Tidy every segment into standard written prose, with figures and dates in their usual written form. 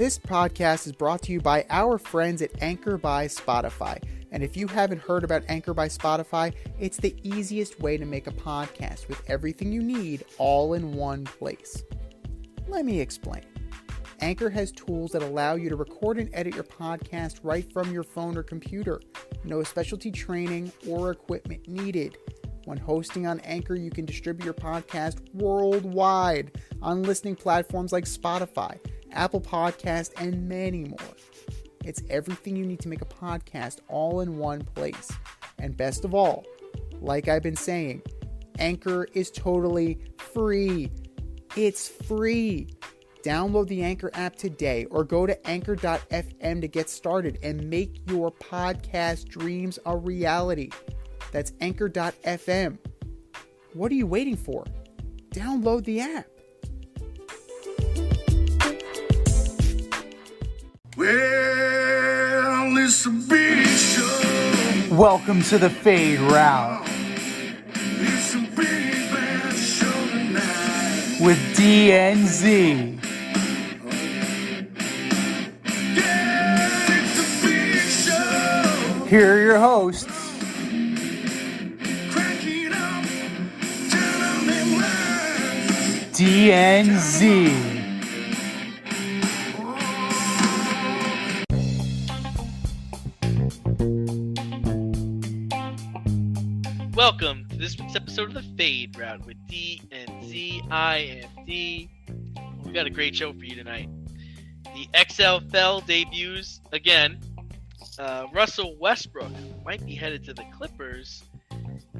This podcast is brought to you by our friends at Anchor by Spotify. And if you haven't heard about Anchor by Spotify, it's the easiest way to make a podcast with everything you need all in one place. Let me explain. Anchor has tools that allow you to record and edit your podcast right from your phone or computer. No specialty training or equipment needed. When hosting on Anchor, you can distribute your podcast worldwide on listening platforms like Spotify, Apple Podcast, and many more. It's everything you need to make a podcast all in one place. And best of all, like I've been saying, Anchor is totally free. It's free. Download the Anchor app today or go to anchor.fm to get started and make your podcast dreams a reality. That's anchor.fm. What are you waiting for? Download the app. Well, it's a big show. Welcome to the Fade Route It's a big bad show tonight. with DNZ. Yeah, it's a big show. Here are your hosts, Cracking up, telling them lies. DNZ. Welcome to this week's episode of the Fade Route with D and Z. I am D. We've got a great show for you tonight. The XFL debuts again. Russell Westbrook might be headed to the Clippers,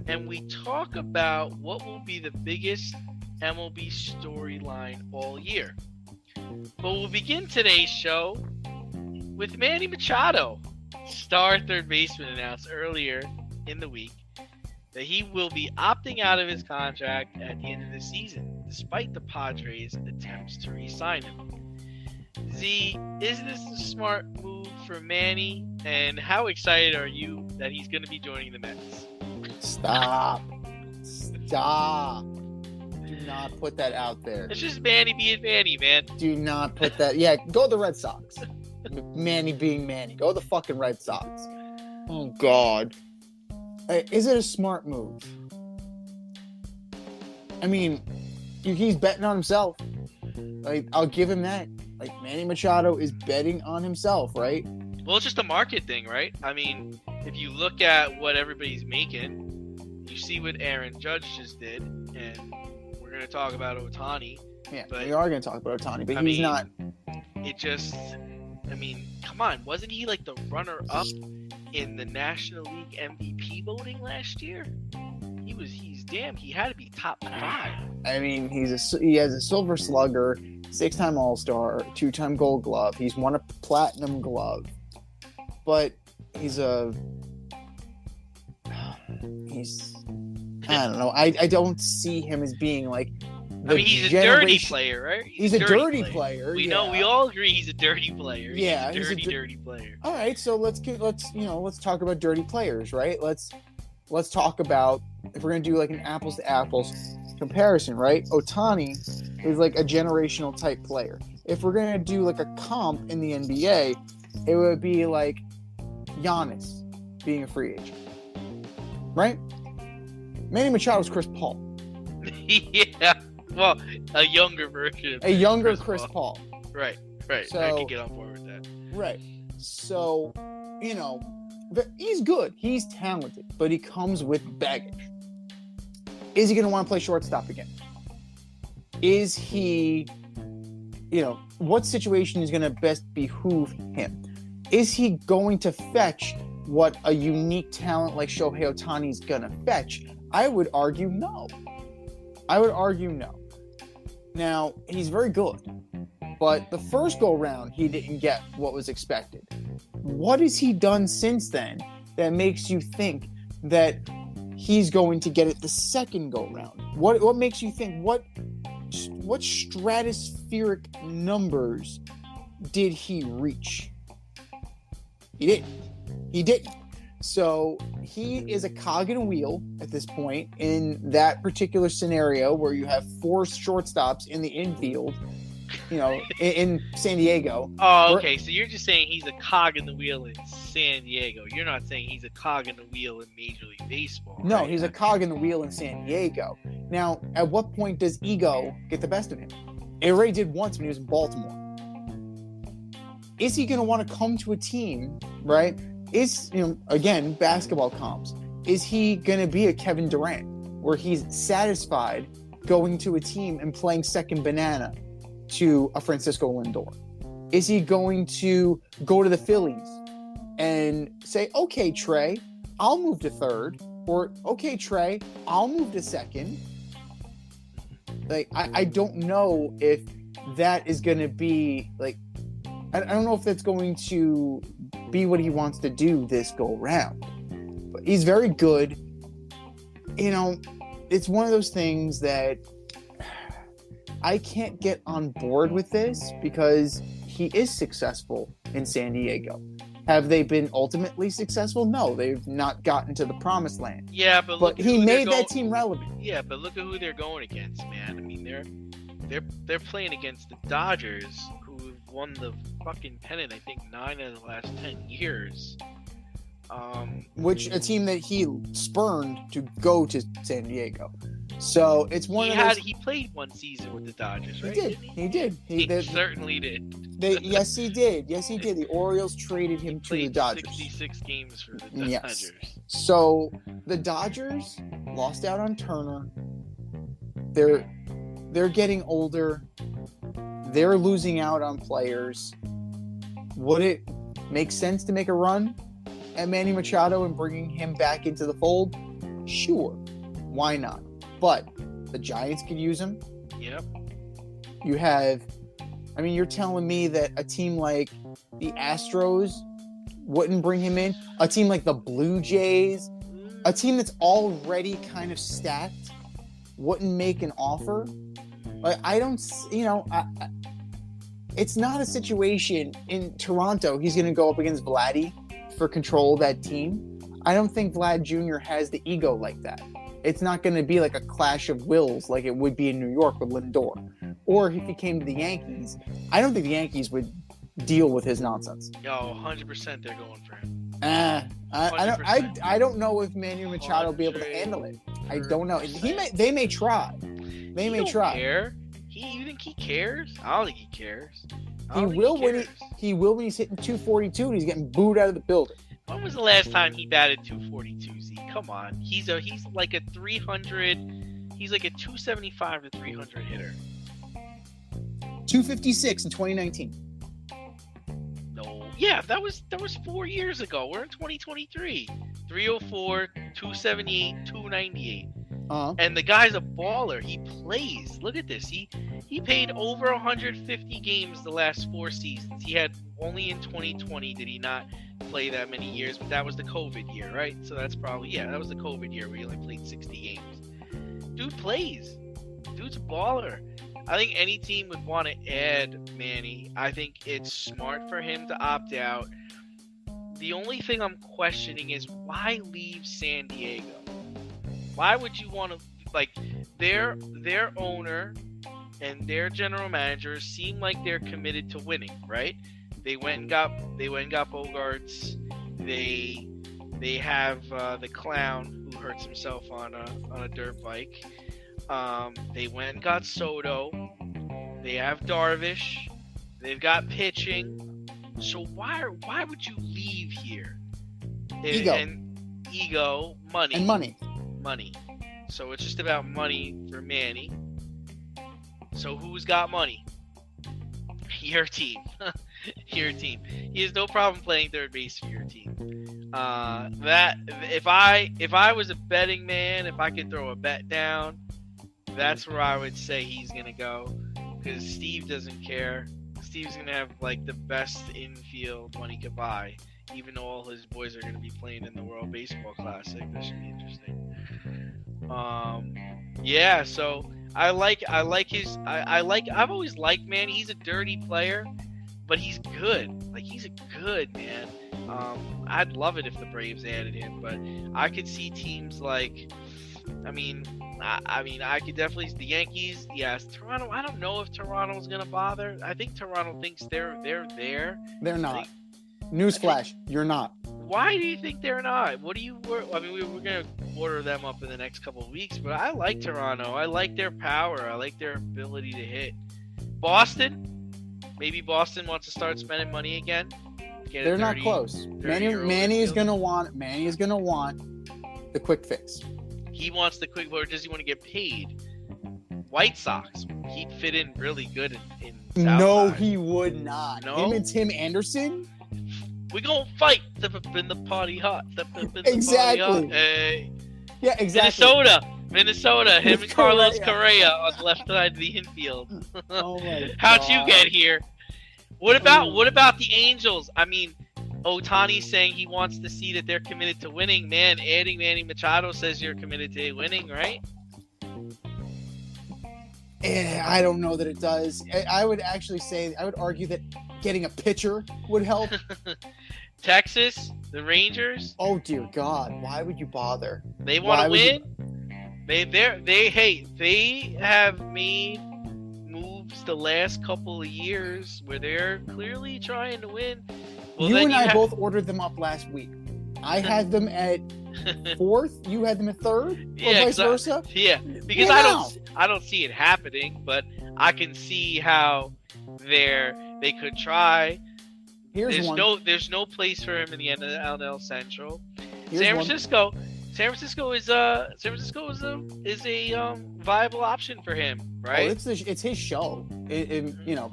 and we talk about what will be the biggest MLB storyline all year. But we'll begin today's show with Manny Machado. Star third baseman announced earlier in the week that he will be opting out of his contract at the end of the season, despite the Padres' attempts to re-sign him. Z, is this a smart move for Manny? And how excited are you that he's going to be joining the Mets? Stop. Do not put that out there. It's just Manny being Manny, man. Do not put that. Yeah, go the Red Sox. Manny being Manny. Go the fucking Red Sox. Oh, God. Is it a smart move? I mean, he's betting on himself. Like, I'll give him that. Like, Manny Machado is betting on himself, right? Well, it's just a market thing, right? I mean, if you look at what everybody's making, you see what Aaron Judge just did, and we're going to talk about Ohtani. Yeah, but we are going to talk about Ohtani, but he's not. It just, I mean, come on. Wasn't he like the runner-up in the National League MVP voting last year? He had to be top 5. I mean, he has a Silver Slugger, 6-time All-Star, 2-time Gold Glove. He's won a Platinum Glove, but I don't know. I don't see him as being like. I mean, he's a dirty player, right? He's a dirty player. We know. We all agree he's a dirty player. Yeah, he's a dirty player. All right, so let's talk about dirty players, right? Let's talk about, if we're gonna do like an apples to apples comparison, right? Ohtani is like a generational type player. If we're gonna do like a comp in the NBA, it would be like Giannis being a free agent, right? Manny Machado's Chris Paul. Yeah. Well, a younger version of Chris Paul. Right. So, I can get on board with that. Right. So, he's good. He's talented, but he comes with baggage. Is he going to want to play shortstop again? Is he, what situation is going to best behoove him? Is he going to fetch what a unique talent like Shohei Ohtani is going to fetch? I would argue no. Now, he's very good, but the first go-round, he didn't get what was expected. What has he done since then that makes you think that he's going to get it the second go-round? What makes you think, what stratospheric numbers did he reach? He didn't. So he is a cog in a wheel at this point in that particular scenario where you have 4 shortstops in the infield in San Diego. Oh, okay. So you're just saying he's a cog in the wheel in San Diego. You're not saying he's a cog in the wheel in Major League Baseball. No, right? he's a cog in the wheel in San Diego. Now, at what point does ego get the best of him? It already did once when he was in Baltimore. Is he going to want to come to a team, right? Again, basketball comps. Is he going to be a Kevin Durant where he's satisfied going to a team and playing second banana to a Francisco Lindor? Is he going to go to the Phillies and say, okay, Trey, I'll move to third, or okay, Trey, I'll move to second? Like, I don't know if that is going to be like, I don't know if that's going to be what he wants to do this go round. But he's very good. It's one of those things that I can't get on board with this because he is successful in San Diego. Have they been ultimately successful? No, they've not gotten to the promised land. Yeah, but he made that team relevant. Yeah, but look at who they're going against, man. I mean, they're playing against the Dodgers, who've won the fucking pennant, I think 9 out of the last 10 years. Which a team that he spurned to go to San Diego. So it's one of those. He played one season with the Dodgers, right? He did. He certainly did. Yes, he did. The Orioles traded him to the Dodgers. 66 games for the Dodgers. Yes. So the Dodgers lost out on Turner. They're getting older. They're losing out on players. Would it make sense to make a run at Manny Machado and bringing him back into the fold? Sure. Why not? But the Giants could use him. Yep. You're telling me that a team like the Astros wouldn't bring him in? A team like the Blue Jays, a team that's already kind of stacked, wouldn't make an offer? Like, it's not a situation in Toronto. He's going to go up against Vladdy for control of that team. I don't think Vlad Jr. has the ego like that. It's not going to be like a clash of wills like it would be in New York with Lindor. Or if he came to the Yankees, I don't think the Yankees would deal with his nonsense. Yo, 100% they're going for him. I don't know if Manny Machado will be able to handle it. I don't know. They may try. They may try. Care. You think he cares? I don't think he cares. He will when he's hitting 242 and he's getting booed out of the building. When was the last time he batted 242, Z? Come on. He's like a 300. He's like a 275 to 300 hitter. 256 in 2019. No. Yeah, that was 4 years ago. We're in 2023. 304, 278, 298. And the guy's a baller. He plays. Look at this. He played over 150 games the last 4 seasons. He had only in 2020 did he not play that many years, but that was the COVID year, right? So that's probably, that was the COVID year where he only played 60 games. Dude plays. Dude's a baller. I think any team would want to add Manny. I think it's smart for him to opt out. The only thing I'm questioning is why leave San Diego? Why would you want to, like, their owner and their general managers seem like they're committed to winning, right? They went and got Bogarts. They have the clown who hurts himself on a dirt bike. They went and got Soto. They have Darvish. They've got pitching. So why would you leave here? Ego, money. And money. Money. So it's just about money for Manny. So who's got money? Your team. Your team. He has no problem playing third base for your team. That if I was a betting man, if I could throw a bet down, that's where I would say he's gonna go. Because Steve doesn't care. Steve's gonna have like the best infield money could buy, even though all his boys are gonna be playing in the World Baseball Classic. That should be interesting. So I've always liked Manny. He's a dirty player, but he's good. Like, he's a good man. I'd love it if the Braves added him, but I could see teams like I could definitely the Yankees. Yes, Toronto. I don't know if Toronto's gonna bother. I think Toronto thinks they're there. They're not. Newsflash, you're not. Why do you think they're not? What do you? I mean, we're gonna order them up in the next couple of weeks, but I like Toronto. I like their power. I like their ability to hit. Boston. Maybe Boston wants to start spending money again. They're not close. Manny is gonna want the quick fix. He wants the quick, or does he want to get paid? White Sox, he'd fit in really good in Southside. He would not. No? Him and Tim Anderson? We gonna fight. Step up in the party hot. Step up in the Exactly. party hot. Hey. Yeah, exactly. Minnesota. Him and Carlos Correa on the left side of the infield. Oh my How'd God. you get here? What about the Angels? I mean, Ohtani saying he wants to see that they're committed to winning. Man, adding Manny Machado says you're committed to winning, right? I don't know that it does. I would argue that getting a pitcher would help. Texas, the Rangers. Oh dear God, why would you bother? They want to win. They have made moves the last couple of years where they're clearly trying to win. Well, you and I both ordered them up last week. I had them at fourth. You had them at third, or vice versa. Yeah, because I don't see it happening, but I can see how they could try. There's no place for him in the NL Central. San Francisco is a viable option for him, right? Oh, it's his show.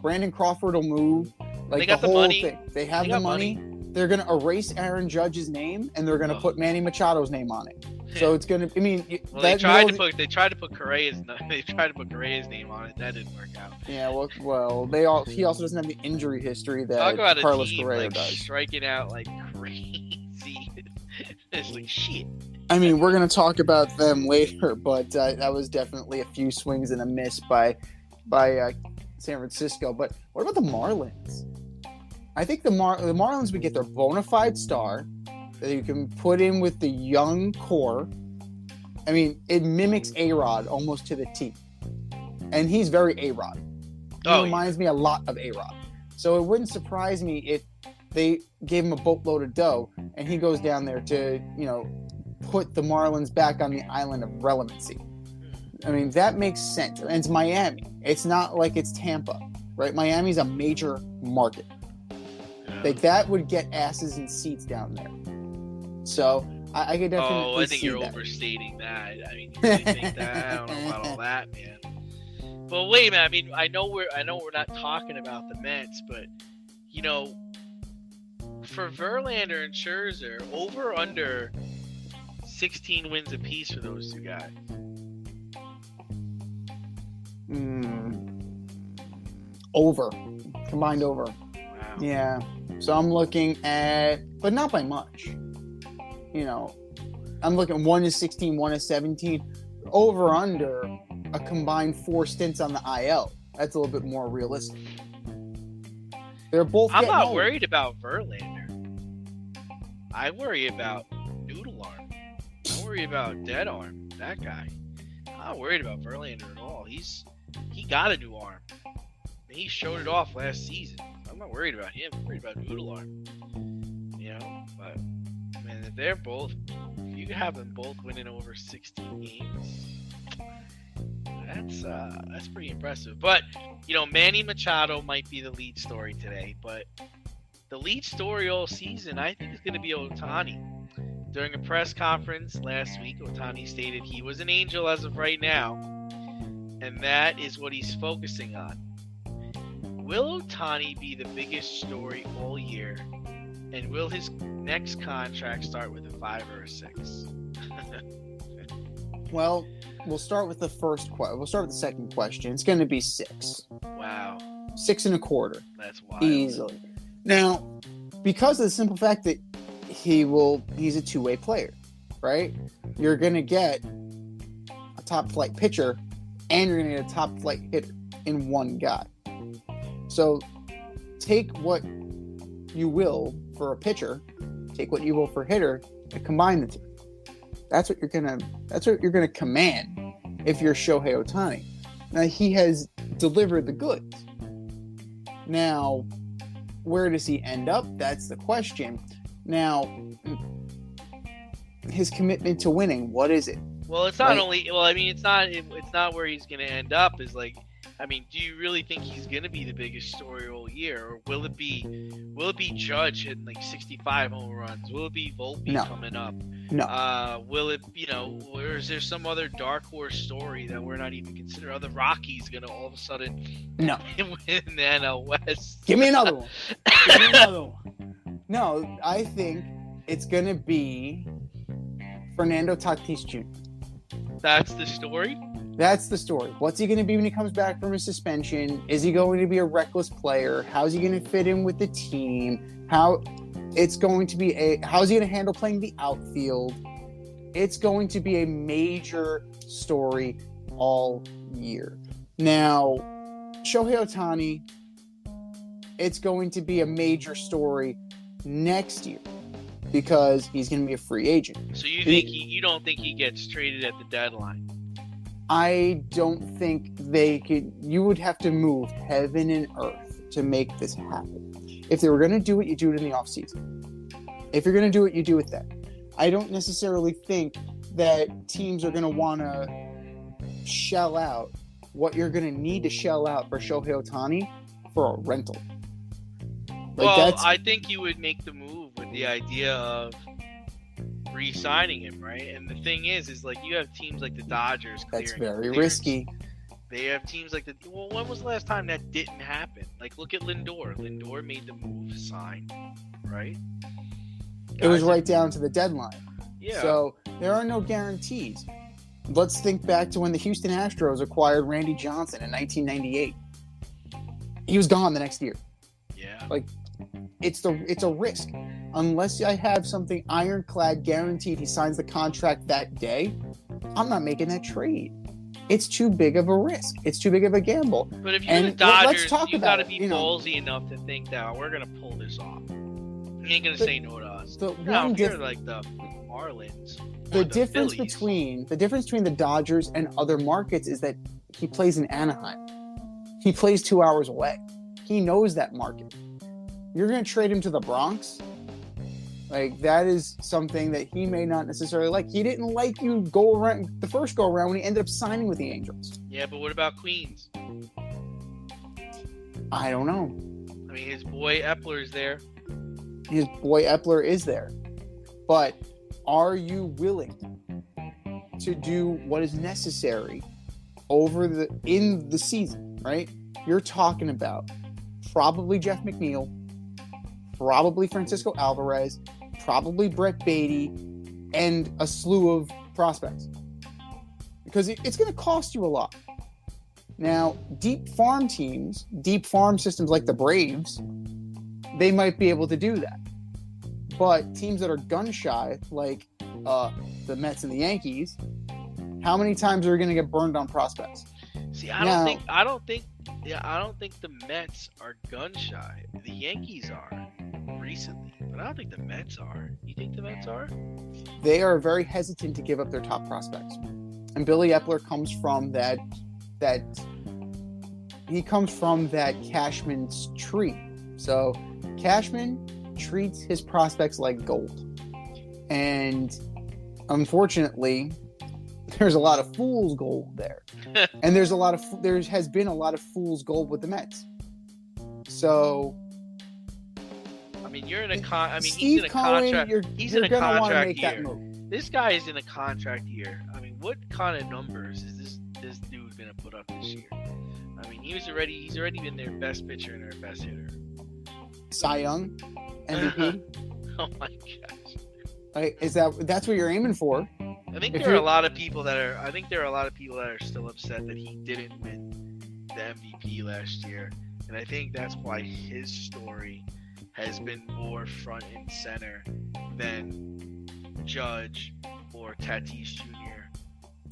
Brandon Crawford will move. Like they got the the whole money. thing. They have the money. They're gonna erase Aaron Judge's name and they're gonna put Manny Machado's name on it. So it's gonna. I mean, they tried to put Correa's name on it. That didn't work out. Yeah, well, he also doesn't have the injury history that Talk about Carlos a team Correa like does. striking out like crazy. It's like shit. I mean, we're gonna talk about them later, but that was definitely a few swings and a miss by San Francisco. But what about the Marlins? I think the Marlins would get their bona fide star that you can put in with the young core. I mean, it mimics A-Rod almost to the T. And he's very A-Rod. He reminds me a lot of A-Rod. So it wouldn't surprise me if they gave him a boatload of dough and he goes down there to, put the Marlins back on the island of relevancy. I mean, that makes sense. And it's Miami. It's not like it's Tampa, right? Miami's a major market. Like, that would get asses in seats down there. So I could definitely I think you're overstating that. I mean, you really think that? I don't know about all that, man. But wait, man. I mean, I know we're not talking about the Mets, but for Verlander and Scherzer, over or under 16 wins apiece for those two guys. Over. Combined over. Wow. Yeah. So I'm looking at, but not by much. I'm looking 1 is 16, 1 is 17. Over under a combined 4 stints on the IL. That's a little bit more realistic. They're both. I'm not worried about Verlander. I worry about noodle arm. I worry about dead arm. That guy. I'm not worried about Verlander at all. He got a new arm. He showed it off last season. I'm not worried about him. I'm worried about noodle arm. But man, if you have them both winning over 16 games, that's pretty impressive. But Manny Machado might be the lead story today, but the lead story all season, I think, is going to be Ohtani. During a press conference last week, Ohtani stated he was an Angel as of right now, and that is what he's focusing on. Will Ohtani be the biggest story all year, and will his next contract start with a 5 or a 6? Well, we'll start with the second question. It's going to be 6. Wow. 6 1/4. That's wild. Easily. Now, because of the simple fact that he's a two-way player, right? You're going to get a top-flight pitcher, and you're going to get a top-flight hitter in one guy. So take what you will for a pitcher, take what you will for a hitter, and combine the two. That's what you're gonna command if you're Shohei Ohtani. Now he has delivered the goods. Now, where does he end up? That's the question. Now, his commitment to winning, what is it? Well, it's not only. Well, I mean, it's not where he's going to end up. Is like, I mean, do you really think he's going to be the biggest story all year, or will it be Judge hitting like 65 home runs? Will it be Volpe coming up? No. Will it, or is there some other dark horse story that we're not even considering? Are the Rockies going to all of a sudden win the NL West? Give me another one. Give me another one. No, I think it's going to be Fernando Tatis Jr. That's the story? That's the story. What's he going to be when he comes back from his suspension? Is he going to be a reckless player? How's he going to fit in with the team? How's he going to handle playing the outfield? It's going to be a major story all year. Now, Shohei Ohtani, it's going to be a major story next year because he's going to be a free agent. So you don't think he gets traded at the deadline? I don't think they could. You would have to move heaven and earth to make this happen. If they were going to do it, you do it in the offseason. If you're going to do it, you do it then. I don't necessarily think that teams are going to want to shell out what you're going to need to shell out for Shohei Ohtani for a rental. I think you would make the move with the idea of re-signing him, right? And the thing is like you have teams like the Dodgers. That's very risky. They have teams like when was the last time that didn't happen? Like, look at Lindor. Lindor made the move to sign, right? It was right down to the deadline. Yeah. So there are no guarantees. Let's think back to when the Houston Astros acquired Randy Johnson in 1998. He was gone the next year. Yeah. Like, it's a risk. Unless I have something ironclad guaranteed he signs the contract that day, I'm not making that trade. It's too big of a risk. It's too big of a gamble. But if you're the Dodgers, you got to be ballsy enough to think that we're going to pull this off. You ain't going to say no to us. Now, if you're like the Marlins, the difference between the Dodgers and other markets is that he plays in Anaheim. He plays 2 hours away. He knows that market. You're going to trade him to the Bronx? Like, that is something that he may not necessarily like. He didn't like you the first go around when he ended up signing with the Angels. Yeah, but what about Queens? I don't know. I mean, his boy Epler is there. His boy Epler is there. But are you willing to do what is necessary in the season, right? You're talking about probably Jeff McNeil, probably Francisco Alvarez, probably Brett Beatty, and a slew of prospects. Because it's going to cost you a lot. Now, deep farm systems like the Braves, they might be able to do that. But teams that are gun-shy, like the Mets and the Yankees, how many times are we going to get burned on prospects? See, I don't think the Mets are gun-shy. The Yankees are recently, but I don't think the Mets are. You think the Mets are? They are very hesitant to give up their top prospects. And Billy Epler comes from that Cashman's tree. So Cashman treats his prospects like gold. And unfortunately, there's a lot of fool's gold there. And there has been a lot of fool's gold with the Mets. So I mean, he's in a Steve Cohen, contract. He's in a gonna want to contract make year. that move. This guy is in a contract year. I mean, what kind of numbers is this dude gonna put up this year? I mean, he's already been their best pitcher and their best hitter. Cy Young, MVP. Oh my gosh! Like, that's what you're aiming for? I think there are a lot of people that are still upset that he didn't win the MVP last year, and I think that's why his story has been more front and center than Judge or Tatis Jr.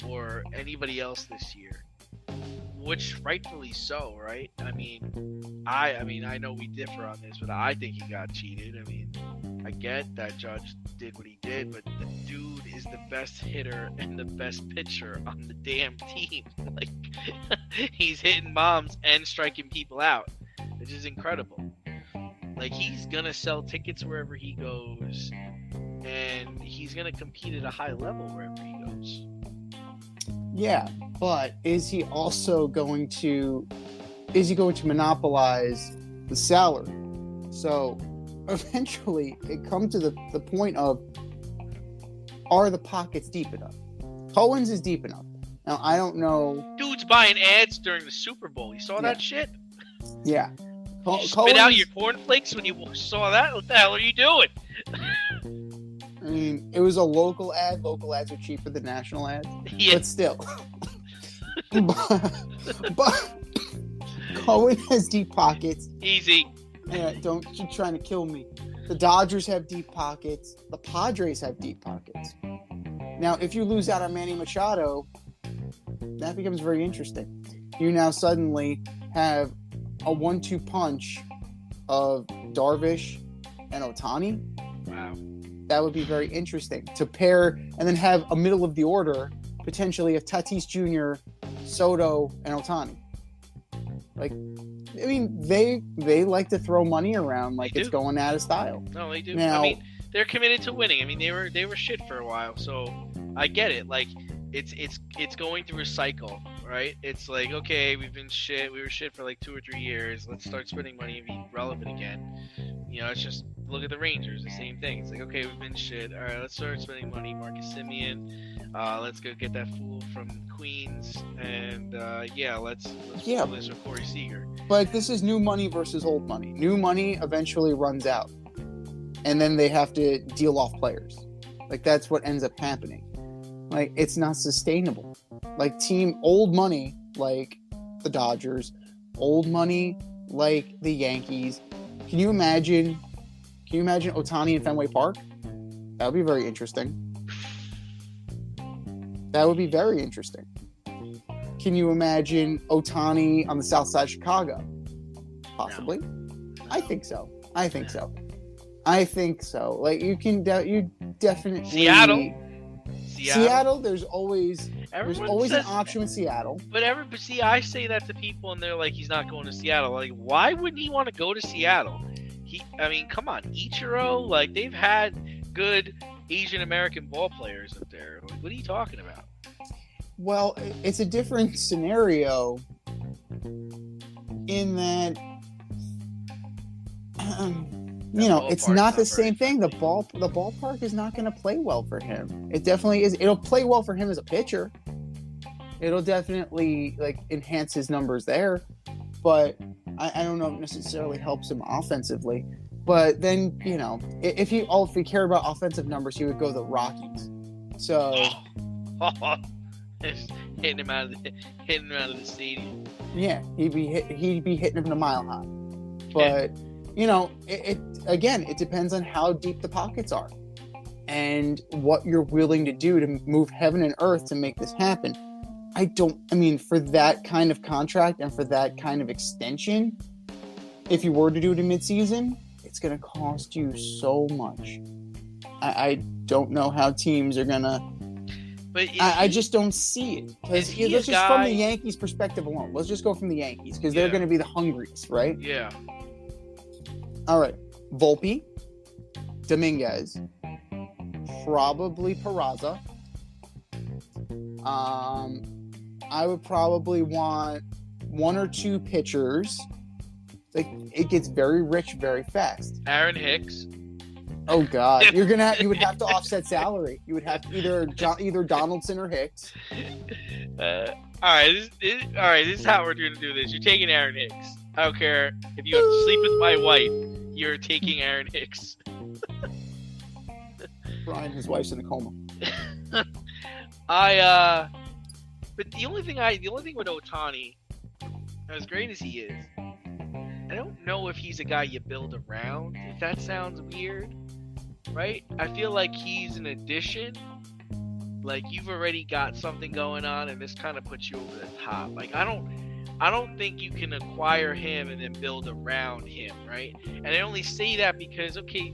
or anybody else this year, which rightfully so, right? I mean, I know we differ on this, but I think he got cheated. I mean, I get that Judge did what he did, but the dude is the best hitter and the best pitcher on the damn team. Like, he's hitting bombs and striking people out, which is incredible. Like, he's gonna sell tickets wherever he goes, and he's gonna compete at a high level wherever he goes. Yeah, but is he also going to monopolize the salary? So eventually it comes to the point of, are the pockets deep enough? Cohen's is deep enough. Now, I don't know. Dude's buying ads during the Super Bowl. You saw that shit? Yeah. You spit out your cornflakes when you saw that? What the hell are you doing? I mean, it was a local ad. Local ads are cheaper than national ads. Yeah. But still. but Cohen has deep pockets. Easy. Yeah, you're trying to kill me. The Dodgers have deep pockets. The Padres have deep pockets. Now, if you lose out on Manny Machado, that becomes very interesting. You now suddenly have a 1-2 punch of Darvish and Ohtani. Wow. That would be very interesting to pair, and then have a middle of the order potentially of Tatis Jr., Soto, and Ohtani. Like, I mean, they like to throw money around like it's going out of style. No, they do. Now, I mean, they're committed to winning. I mean, they were shit for a while, so I get it. Like, it's going through a cycle, right? It's like, okay, we've been shit. We were shit for like 2 or 3 years. Let's start spending money and be relevant again. You know, it's just look at the Rangers, the same thing. It's like, okay, we've been shit. All right, let's start spending money. Marcus Semien. Let's go get that fool from Queens, and let's do this with Corey Seager. But this is new money versus old money. New money eventually runs out, and then they have to deal off players. Like, that's what ends up happening. Like, it's not sustainable. Like, old money, like the Dodgers, old money like the Yankees. Can you imagine Ohtani in Fenway Park? That would be very interesting. That would be very interesting. Can you imagine Ohtani on the south side of Chicago? Possibly. No. I think so. Like, you definitely Seattle, there's always an option with Seattle. But I say that to people, and they're like, he's not going to Seattle. Like, why wouldn't he want to go to Seattle? I mean, come on, Ichiro. Like, they've had good Asian American ball players up there. Like, what are you talking about? Well, it's a different scenario in that, it's not the same thing. The ballpark is not going to play well for him. It definitely is. It'll play well for him as a pitcher. It'll definitely enhance his numbers there, but I don't know if it necessarily helps him offensively. But then, if he cared about offensive numbers, he would go to the Rockies. So hitting him out of the stadium. Yeah, he'd be hitting him in a mile high. But it depends on how deep the pockets are and what you're willing to do to move heaven and earth to make this happen. For that kind of contract and for that kind of extension, if you were to do it in midseason, it's going to cost you so much. I don't know how teams are going to... But I just don't see it. Let's just from the Yankees' perspective alone. Let's just go from the Yankees, because they're going to be the hungriest, right? Yeah. All right. Volpe, Dominguez, probably Peraza. I would probably want 1 or 2 pitchers. Like, it gets very rich very fast. Aaron Hicks. Oh God, you would have to offset salary. You would have to either Donaldson or Hicks. All right, this is how we're going to do this. You're taking Aaron Hicks. I don't care if you have to sleep with my wife. You're taking Aaron Hicks. Brian, his wife's in a coma. But the only thing with Ohtani, as great as he is, I don't know if he's a guy you build around. If that sounds weird, right? I feel like he's an addition. Like, you've already got something going on, and this kind of puts you over the top. Like, I don't think you can acquire him and then build around him, right? And I only say that because, okay,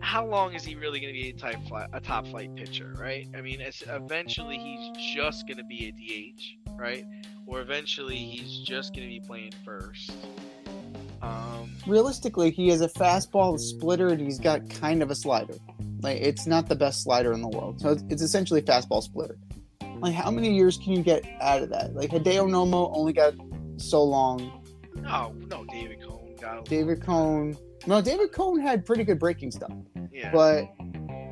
how long is he really going to be a top flight pitcher, right? I mean, eventually he's just going to be a DH, right? Or eventually he's just going to be playing first. Realistically, he has a fastball, a splitter, and he's got kind of a slider. Like, it's not the best slider in the world. So it's essentially a fastball splitter. Like, how many years can you get out of that? Like, Hideo Nomo only got so long. No, David Cone got David Cone had pretty good breaking stuff. Yeah. But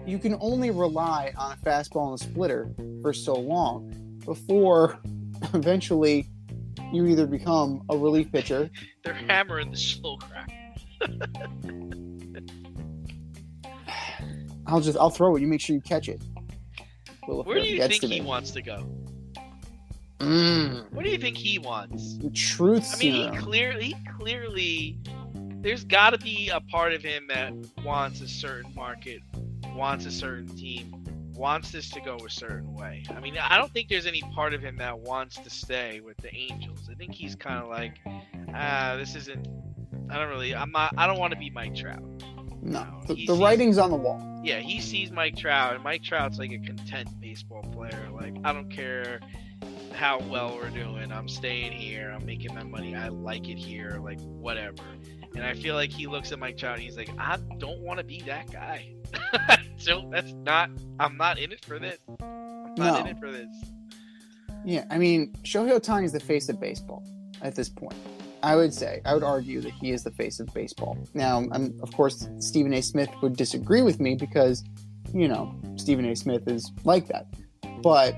you can only rely on a fastball and a splitter for so long before eventually you either become a relief pitcher. They're hammering the slow crack. I'll throw it. You make sure you catch it. Where do you think he wants to go? What do you think he wants? The truth. I mean, he clearly. There's got to be a part of him that wants a certain market, wants a certain team, wants this to go a certain way. I mean, I don't think there's any part of him that wants to stay with the Angels. I think he's kind of like, this isn't. I don't want to be Mike Trout. No, the writing's on the wall. Yeah, he sees Mike Trout, and Mike Trout's like a content baseball player. Like, I don't care how well we're doing. I'm staying here. I'm making my money. I like it here. Like, whatever. And I feel like he looks at Mike Trout and he's like, I don't want to be that guy. So I'm not in it for this. I'm not in it for this. Yeah, I mean, Shohei Ohtani is the face of baseball at this point. I would argue that he is the face of baseball. Now, of course, Stephen A. Smith would disagree with me because, Stephen A. Smith is like that. But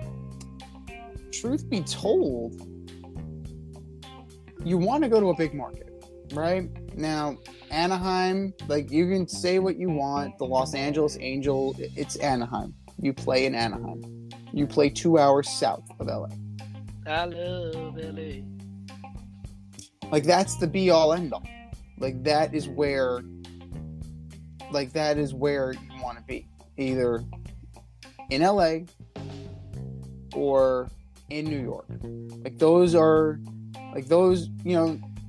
truth be told, you want to go to a big market, right? Now, Anaheim, like, you can say what you want. The Los Angeles Angel, it's Anaheim. You play in Anaheim. You play 2 hours south of LA. I love LA. Like, that's the be all end all. Like, that is where you want to be. Either in LA or in New York.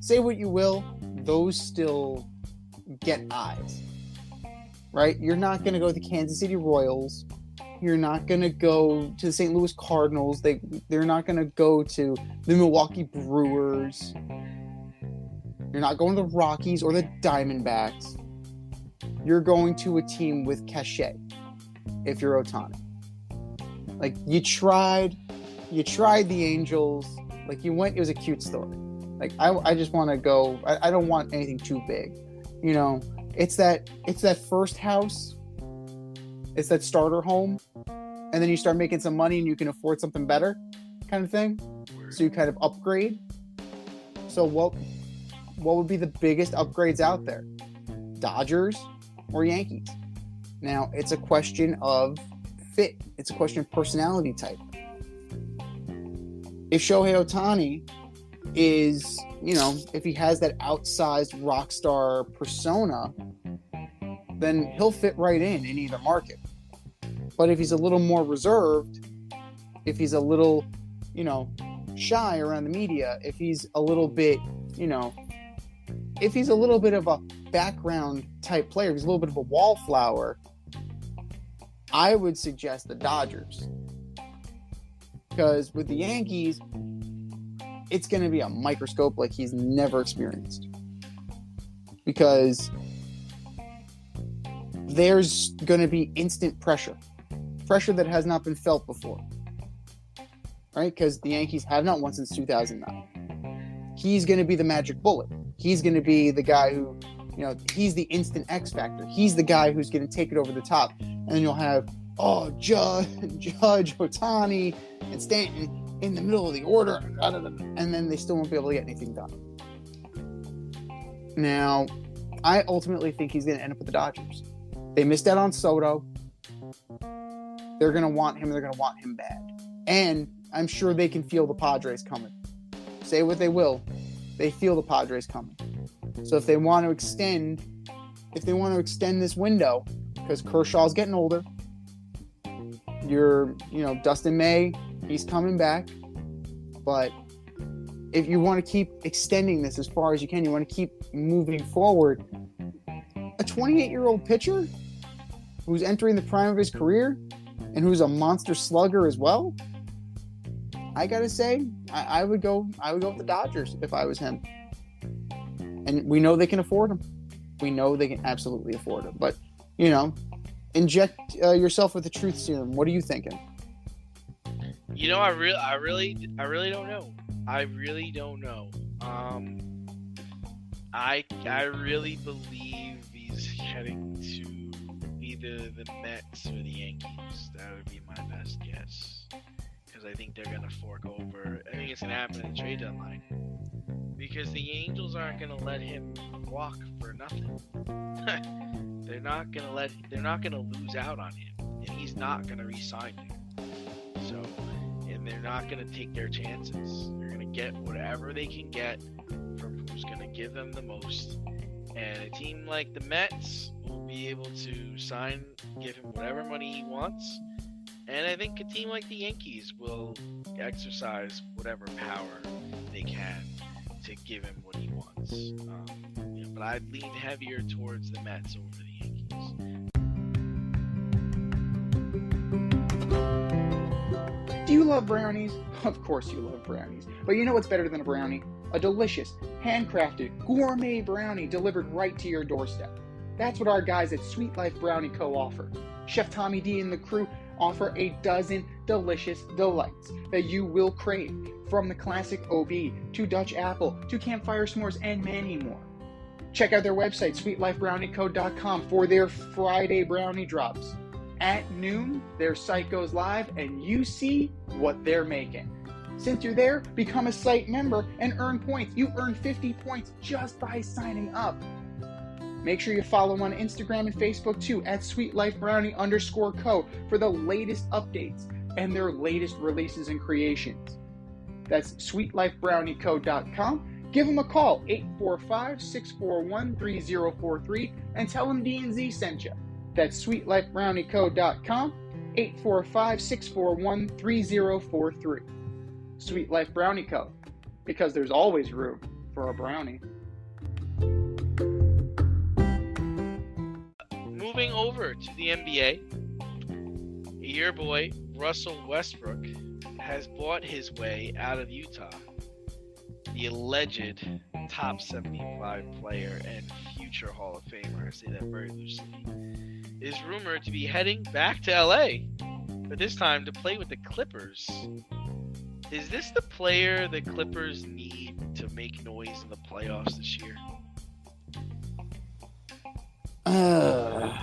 Say what you will, those still get eyes. Right? You're not going to go to the Kansas City Royals. You're not going to go to the St. Louis Cardinals. They're not going to go to the Milwaukee Brewers. You're not going to the Rockies or the Diamondbacks. You're going to a team with cachet if you're Ohtani. Like, you tried the Angels. Like, you went, it was a cute story. Like, I just want to go. I don't want anything too big. It's that first house. It's that starter home. And then you start making some money and you can afford something better kind of thing. So you kind of upgrade. So what would be the biggest upgrades out there? Dodgers or Yankees? Now, it's a question of fit. It's a question of personality type. If Shohei Ohtani is, if he has that outsized rock star persona, then he'll fit right in either market. But if he's a little more reserved, if he's a little, shy around the media, if he's a little bit, if he's a little bit of a background type player, he's a little bit of a wallflower, I would suggest the Dodgers. Because with the Yankees, it's going to be a microscope like he's never experienced. Because there's going to be instant pressure that has not been felt before. Right? Because the Yankees have not won since 2009. He's going to be the magic bullet. He's going to be the guy who, he's the instant X factor. He's the guy who's going to take it over the top. And then you'll have, Judge, Ohtani, and Stanton in the middle of the order. And then they still won't be able to get anything done. Now, I ultimately think he's going to end up with the Dodgers. They missed out on Soto. They're going to want him. They're going to want him bad. And I'm sure they can feel the Padres coming. Say what they will. They feel the Padres coming. So if they want to extend this window, because Kershaw's getting older, Dustin May, he's coming back. But if you want to keep extending this as far as you can, you want to keep moving forward, a 28-year-old pitcher who's entering the prime of his career and who's a monster slugger as well, I gotta say, I would go with the Dodgers if I was him. And we know they can afford him. We know they can absolutely afford him. But, inject yourself with the truth serum. What are you thinking? I really don't know. I really don't know. I really believe he's heading to either the Mets or the Yankees. That would be my best guess. Because I think they're going to fork over. I think it's going to happen in the trade deadline. Because the Angels aren't going to let him walk for nothing. They're not going to lose out on him. And he's not going to re-sign him. So, and they're not going to take their chances. They're going to get whatever they can get from who's going to give them the most. And a team like the Mets will be able to give him whatever money he wants. And I think a team like the Yankees will exercise whatever power they can to give him what he wants. But I'd lean heavier towards the Mets over the Yankees. Do you love brownies? Of course you love brownies. But you know what's better than a brownie? A delicious, handcrafted, gourmet brownie delivered right to your doorstep. That's what our guys at Sweet Life Brownie Co. offer. Chef Tommy D and the crew offer a dozen delicious delights that you will crave, from the classic OB to Dutch apple to campfire s'mores and many more. Check out their website, sweetlifebrownieco.com, for their Friday brownie drops. At noon, their site goes live and you see what they're making. Since you're there, become a site member and earn points. You earn 50 points just by signing up. Make sure you follow them on Instagram and Facebook too, at sweetlifebrownie_co, for the latest updates and their latest releases and creations. That's sweetlifebrownieco.com. Give them a call, 845-641-3043, and tell them D&Z sent you. That's sweetlifebrownieco.com, 845-641-3043. Sweet Life Brownie Co., because there's always room for a brownie. Moving over to the NBA, your boy Russell Westbrook has bought his way out of Utah. The alleged top 75 player and future Hall of Famer, I say that very loosely, is rumored to be heading back to LA, but this time to play with the Clippers. Is this the player the Clippers need to make noise in the playoffs this year? No.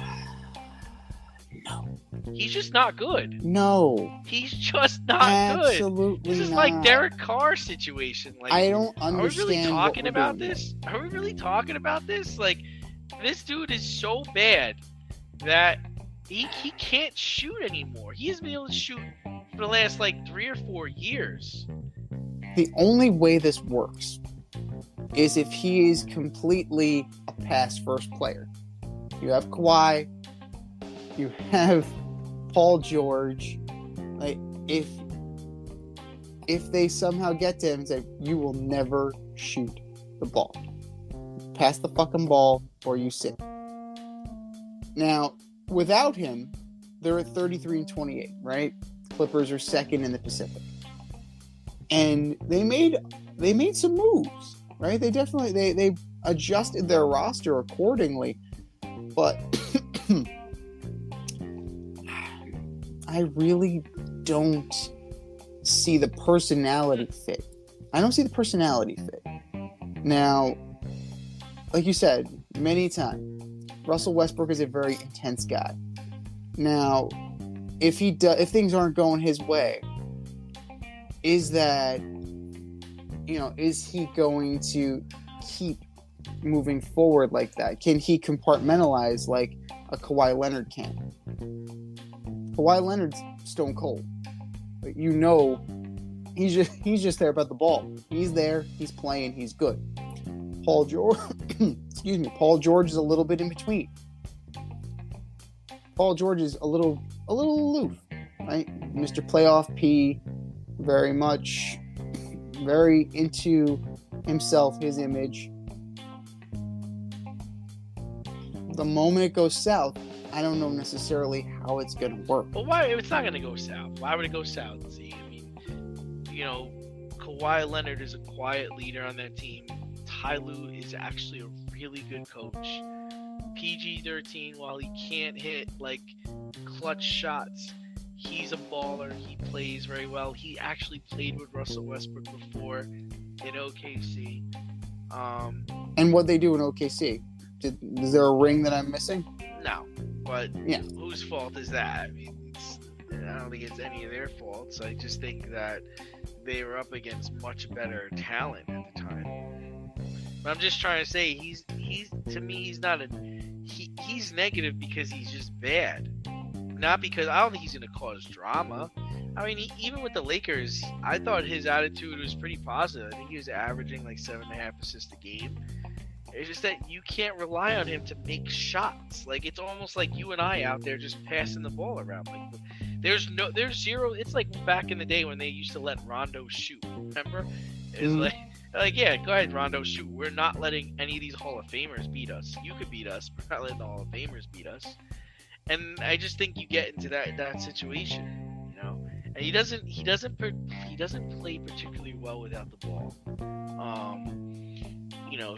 He's just not good. No. He's just not good. Absolutely This is not. like Derek Carr situation. Like, I don't understand. Are we really talking what we're about doing this? Are we really talking about this? Like, this dude is so bad that he can't shoot anymore. He hasn't been able to shoot for the last 3 or 4 years. The only way this works is if he is completely a pass-first player. You have Kawhi, you have Paul George. Like, if they somehow get to him and say, you will never shoot the ball. Pass the fucking ball or you sit. Now, without him, they're at 33-28, right? Clippers are second in the Pacific. And they made some moves, right? They definitely they adjusted their roster accordingly. But I really don't see the personality fit. I don't see the personality fit. Now, like you said many times, Russell Westbrook is a very intense guy. Now, if things aren't going his way, is he going to keep moving forward like that? Can he compartmentalize like a Kawhi Leonard can? Kawhi Leonard's stone cold. But he's just there about the ball. He's there, he's playing, he's good. Paul George is a little bit in between. Paul George is a little aloof, right? Mr. Playoff P, very into himself, his image. the moment it goes south, I don't know necessarily how it's going to work. But why? It's not going to go south. Why would it go south? See, I mean, Kawhi Leonard is a quiet leader on that team. Ty Lue is actually a really good coach. PG-13, while he can't hit like clutch shots, he's a baller. He plays very well. He actually played with Russell Westbrook before in OKC. And what they do in OKC? Is there a ring that I'm missing? No, but Yeah. whose fault is that? I mean, I don't think it's any of their faults. I just think that they were up against much better talent at the time. But I'm just trying to say he's to me he's not he's negative because he's just bad, not because I don't think he's going to cause drama. I mean, even with the Lakers, I thought his attitude was pretty positive. I think he was averaging like 7.5 assists a game. It's just that you can't rely on him to make shots. Like, it's almost like you and I out there just passing the ball around. Like, there's zero. It's like back in the day when they used to let Rondo shoot. Remember? It's like, yeah, go ahead, Rondo, shoot. We're not letting any of these Hall of Famers beat us. You could beat us, but we're not letting the Hall of Famers beat us. And I just think you get into that situation, And he doesn't play particularly well without the ball.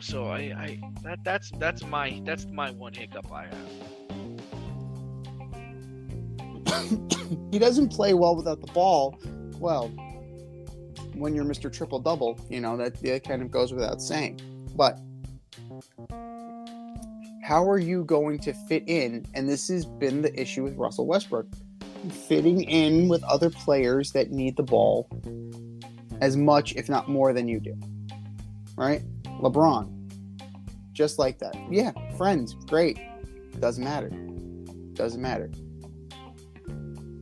So that's my one hiccup I have. He doesn't play well without the ball. Well, when you're Mr. Triple Double, that kind of goes without saying. But how are you going to fit in? And this has been the issue with Russell Westbrook, fitting in with other players that need the ball as much, if not more, than you do. Right? LeBron, just like that. Yeah, friends, great. Doesn't matter.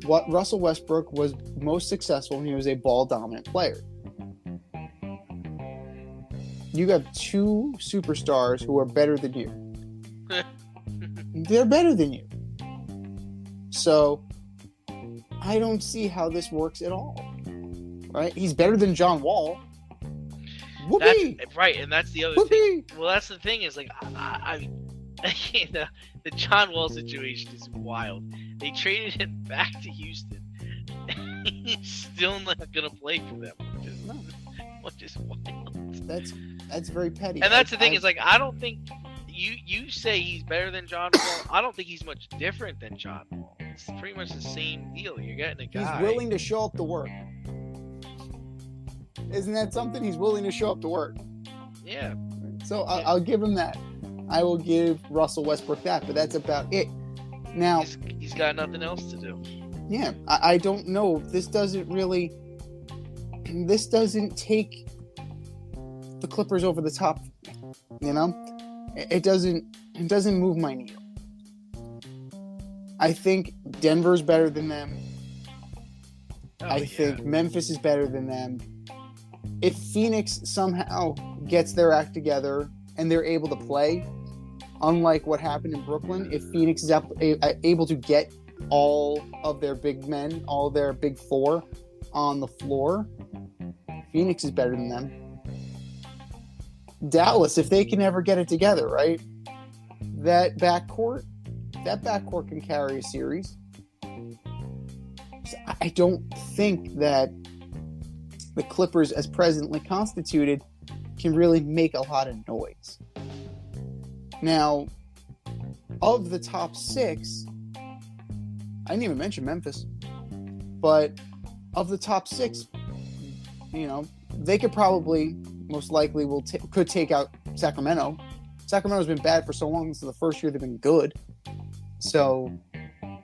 What Russell Westbrook was most successful when he was a ball-dominant player. You have two superstars who are better than you. They're better than you. So, I don't see how this works at all. Right? He's better than John Wall. Whoopee! That's, right, and that's the other Whoopee! thing. Well, that's the thing is, like, the John Wall situation is wild. They traded him back to Houston. He's still not going to play for them, which is wild. That's very petty. And that's the thing is, like, I don't think you say he's better than John Wall. I don't think he's much different than John Wall. It's pretty much the same deal. You're getting a guy. He's willing to show up to work. Isn't that something? He's willing to show up to work. Yeah. So I'll give him that. I will give Russell Westbrook that, but that's about it. Now he's got nothing else to do. Yeah, I don't know. This doesn't take the Clippers over the top. It doesn't move my needle. I think Denver's better than them. I think Memphis is better than them. If Phoenix somehow gets their act together and they're able to play, unlike what happened in Brooklyn, if Phoenix is able to get all of their big men, all their big four on the floor, Phoenix is better than them. Dallas, if they can ever get it together, right? That backcourt can carry a series. So I don't think that the Clippers, as presently constituted, can really make a lot of noise. Now, of the top six, I didn't even mention Memphis, but of the top six, they could probably, most likely, could take out Sacramento. Sacramento's been bad for so long. This is the first year they've been good. So,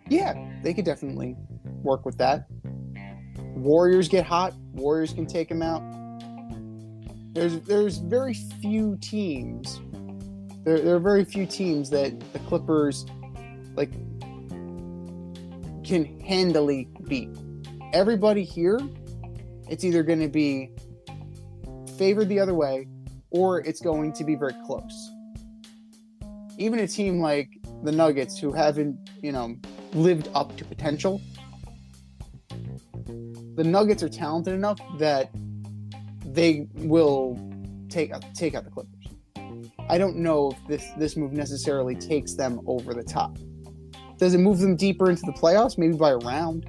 yeah, they could definitely work with that. Warriors get hot. Warriors can take them out. There's very few teams. There are very few teams that the Clippers can handily beat. Everybody here, it's either going to be favored the other way, or it's going to be very close. Even a team like the Nuggets, who haven't, lived up to potential, the Nuggets are talented enough that they will take out the Clippers. I don't know if this move necessarily takes them over the top. Does it move them deeper into the playoffs? Maybe by a round.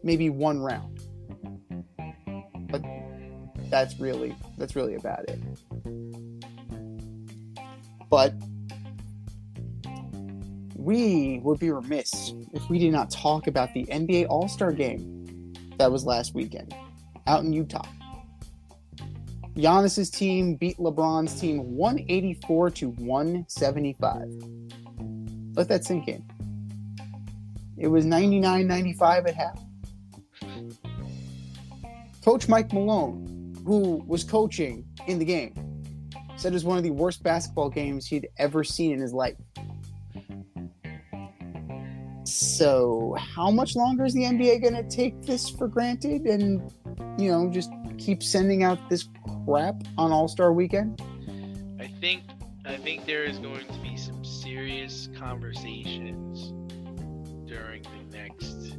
Maybe one round. But that's really about it. But we would be remiss if we did not talk about the NBA All-Star game that was last weekend out in Utah. Giannis's team beat LeBron's team 184-175. Let that sink in. It was 99-95 at half. Coach Mike Malone, who was coaching in the game, said it was one of the worst basketball games he'd ever seen in his life. So, how much longer is the NBA going to take this for granted and, just keep sending out this crap on All-Star Weekend? I think there is going to be some serious conversations during the next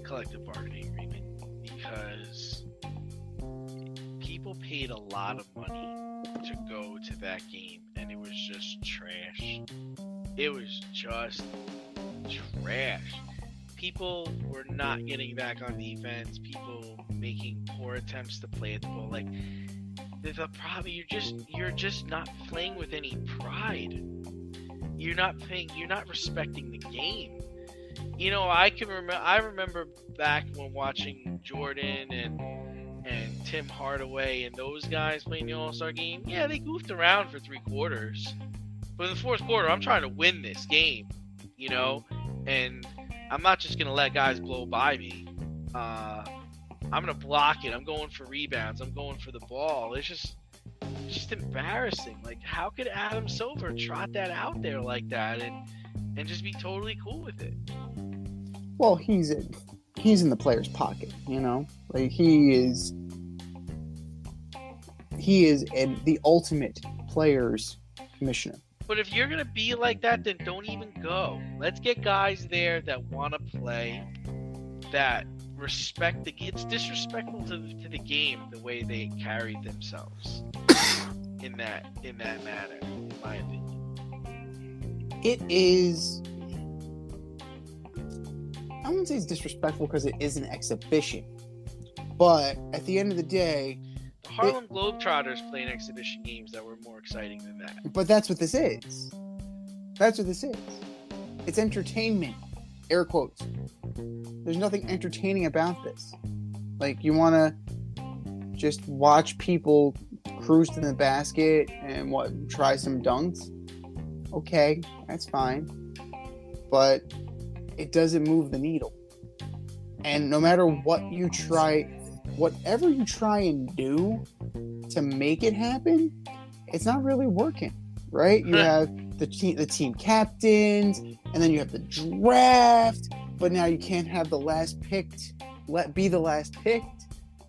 collective bargaining agreement because people paid a lot of money to go to that game and it was just trash. It was just trash. People were not getting back on defense. People making poor attempts to play at the ball. Like the problem, you're just not playing with any pride. You're not respecting the game. I remember back when watching Jordan and Tim Hardaway and those guys playing the All-Star game. Yeah, they goofed around for 3 quarters. But in the 4th quarter, I'm trying to win this game, and I'm not just going to let guys blow by me. I'm going to block it. I'm going for rebounds. I'm going for the ball. It's just embarrassing. Like, how could Adam Silver trot that out there like that and just be totally cool with it? Well, he's in the player's pocket, Like he is the ultimate player's commissioner. But if you're gonna be like that, then don't even go. Let's get guys there that want to play, that respect the game. It's disrespectful to the game the way they carried themselves in that matter, in my opinion. It is. I wouldn't say it's disrespectful because it is an exhibition, but at the end of the day, the Harlem Globetrotters playing exhibition games that were more exciting than that. But that's what this is. That's what this is. It's entertainment. Air quotes. There's nothing entertaining about this. Like, you want to just watch people cruise to the basket and try some dunks? Okay, that's fine. But it doesn't move the needle. And no matter what you try, whatever you try and do to make it happen, it's not really working, right? You have the team captains, and then you have the draft, but now you can't have the last picked be the last picked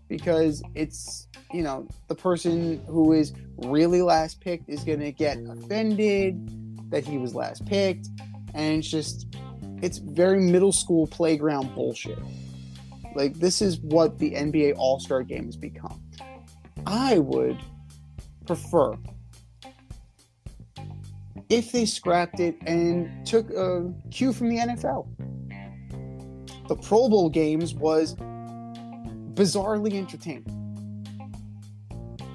because it's, the person who is really last picked is going to get offended that he was last picked, and it's very middle school playground bullshit. Like, this is what the NBA All-Star Game has become. I would prefer if they scrapped it and took a cue from the NFL. The Pro Bowl games was bizarrely entertaining.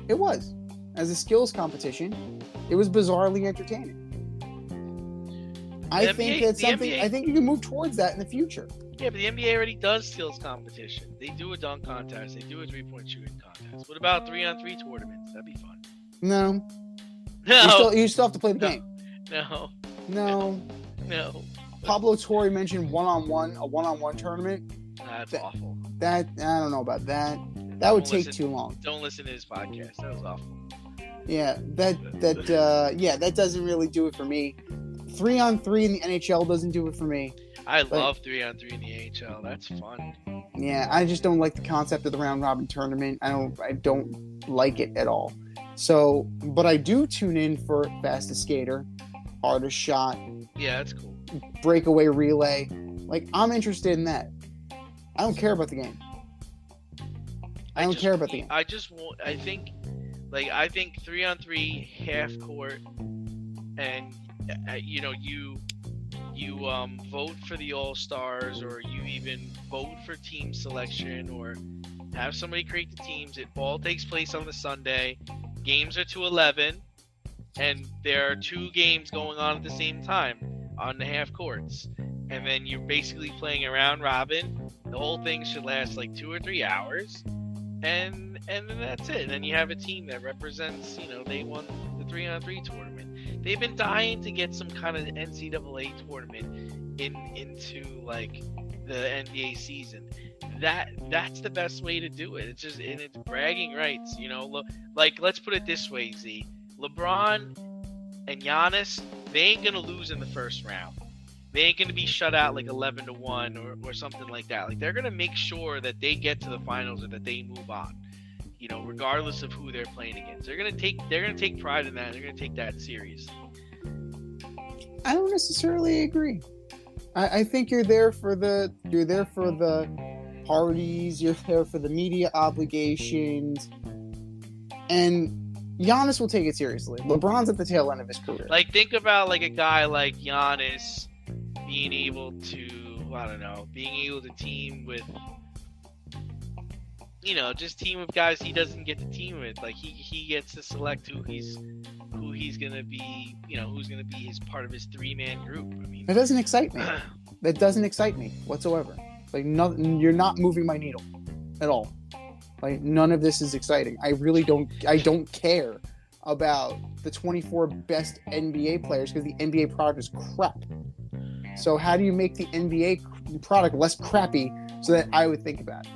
It was. As a skills competition, it was bizarrely entertaining. I think that's something. I think you can move towards that in the future. Yeah, but the NBA already does skills competition. They do a dunk contest. They do a 3-point shooting contest. What about 3-on-3 tournaments? That'd be fun. No. No. You still have to play the game. No. Pablo Torre mentioned a one-on-one tournament. That's awful. I don't know about that. That would take too long. Don't listen to his podcast. That was awful. Yeah, that doesn't really do it for me. 3-on-3 in the NHL doesn't do it for me. I love 3-on-3 in the AHL. That's fun. Yeah, I just don't like the concept of the round robin tournament. I don't like it at all. So, but I do tune in for fastest skater, hardest shot. Yeah, that's cool. Breakaway relay. Like, I'm interested in that. I don't care about the game. I don't care about the game. I think, Like, I think 3-on-3 half court, and you vote for the All-Stars, or you even vote for team selection, or have somebody create the teams. It all takes place on the Sunday. Games are to 11, and there are 2 games going on at the same time on the half courts. And then you're basically playing a round robin. The whole thing should last like 2 or 3 hours. And then that's it. And then you have a team that represents, they won the 3-on-3 tournament. They've been dying to get some kind of NCAA tournament into like the NBA season. That's the best way to do it. It's bragging rights, Like, let's put it this way, Z. LeBron and Giannis, they ain't gonna lose in the first round. They ain't gonna be shut out like 11-1 or something like that. Like, they're gonna make sure that they get to the finals or that they move on. Regardless of who they're playing against. They're gonna take pride in that. They're gonna take that seriously. I don't necessarily agree. I think you're there for the parties, you're there for the media obligations, and Giannis will take it seriously. LeBron's at the tail end of his career. Like, think about like a guy like Giannis being able to team with, just team with guys he doesn't get to team with. Like, he gets to select who he's gonna be, who's gonna be his part of his 3-man group. I mean, that doesn't excite me. That doesn't excite me whatsoever. Like, you're not moving my needle at all. Like, none of this is exciting. I don't care about the 24 best NBA players because the NBA product is crap. So how do you make the NBA product less crappy so that I would think about it?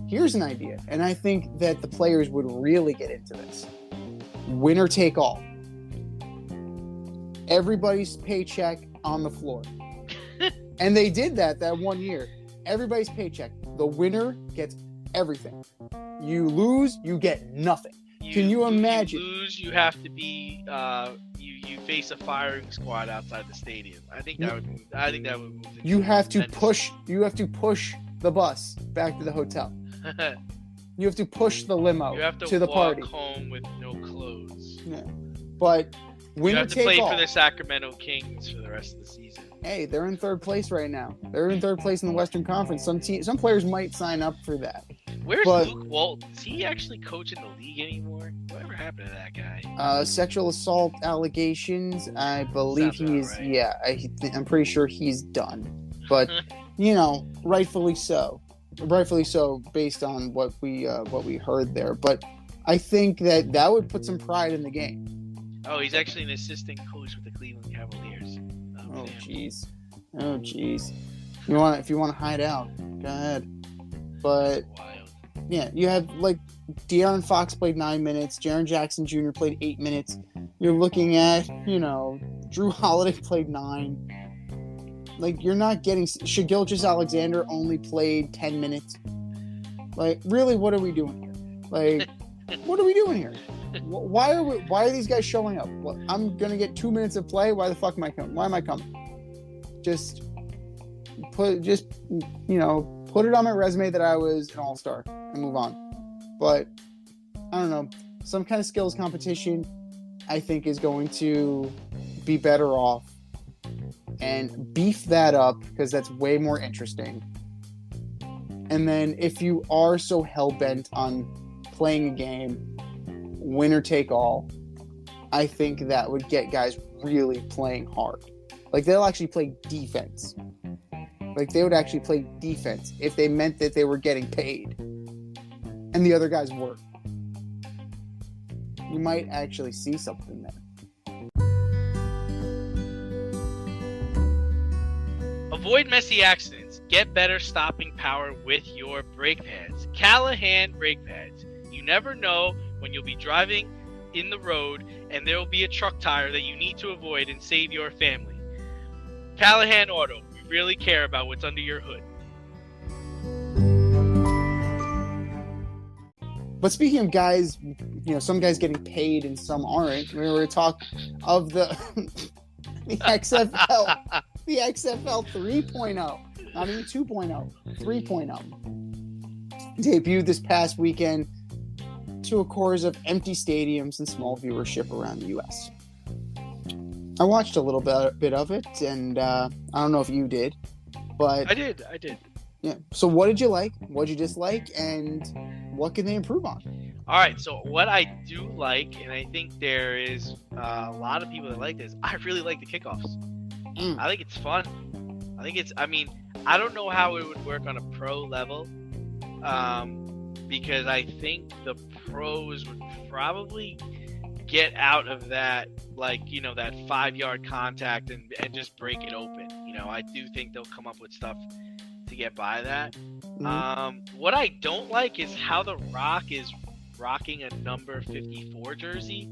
Here's an idea, and I think that the players would really get into this. Winner take all. Everybody's paycheck on the floor. And they did that one year. Everybody's paycheck. The winner gets everything. You lose, you get nothing. Can you imagine? You lose, you have to be you face a firing squad outside the stadium. I think that would move. You have to push the bus back to the hotel. You have to push the limo to the party. You have to walk home with no clothes. Yeah. But winner you have to take play all. For the Sacramento Kings for the rest of the season. Hey, they're in 3rd place right now. They're in 3rd place in the Western Conference. Some players might sign up for that. Where's Luke Walton? Is he actually coaching the league anymore? Whatever happened to that guy? Sexual assault allegations. I believe he's right. Yeah. I'm pretty sure he's done. But rightfully so. Rightfully so, based on what we heard there. But I think that would put some pride in the game. Oh, he's actually an assistant coach with the Cleveland Cavaliers. Oh, jeez. If you want to hide out, go ahead. But Wild. Yeah, you have like De'Aaron Fox played 9 minutes, Jaren Jackson Jr. played 8 minutes. You're looking at, Drew Holiday played 9. Like, you're not getting Shai Gilgeous-Alexander only played 10 minutes. Like, really, what are we doing here? Like, what are we doing here? Why are these guys showing up? Well, I'm gonna get 2 minutes of play. Why the fuck am I coming? Why am I coming? Put it on my resume that I was an all-star and move on. But I don't know, some kind of skills competition I think is going to be better off, and beef that up because that's way more interesting. And then if you are so hell-bent on playing a game, winner take all, I think that would get guys really playing hard. Like, they'll actually play defense. Like, they would actually play defense if they meant that they were getting paid and the other guys weren't. You might actually see something there. Avoid messy accidents. Get better stopping power with your brake pads. Callahan brake pads. You never know when you'll be driving in the road and there will be a truck tire that you need to avoid and save your family. Callahan Auto. We really care about what's under your hood. But speaking of guys, some guys getting paid and some aren't. We were talking of the XFL, the XFL 3.0, not even 2.0, 3.0. Debuted this past weekend. to a chorus of empty stadiums and small viewership around the U.S. I watched a little bit of it, and I don't know if you did, but I did. yeah. So what did you like? What did you dislike? And what can they improve on? All right, so what I do like, and I think there is a lot of people that like this, I really like the kickoffs. I think it's fun. I don't know how it would work on a pro level, because I think the pros would probably get out of that, that 5-yard contact and just break it open. I do think they'll come up with stuff to get by that. What I don't like is how The Rock is rocking a number 54 jersey.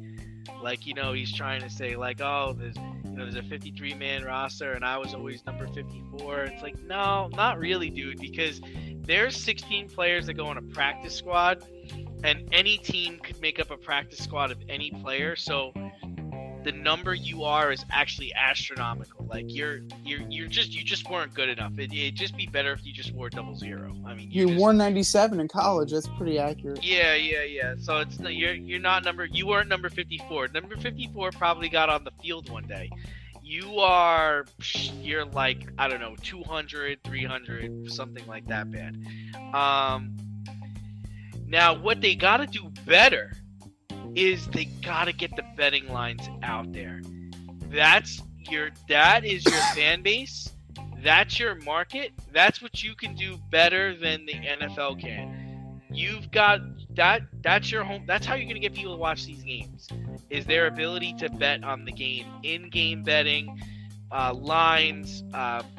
He's trying to say there's a 53-man roster and I was always number 54. It's like, no, not really, dude, because there's 16 players that go on a practice squad, and any team could make up a practice squad of any player. So the number you are is actually astronomical. You just weren't good enough. It'd just be better if you just wore 00. I mean, you wore 97 in college. That's pretty accurate. Yeah. So it's you weren't number 54. Number 54 probably got on the field one day. You're like, I don't know, 200, 300, something like that bad. Now what they got to do better is they got to get the betting lines out there. That is your fan base. That's your market. That's what you can do better than the NFL can. You've got that. That's your home. That's how you're going to get people to watch these games, is their ability to bet on the game. In-game betting, lines,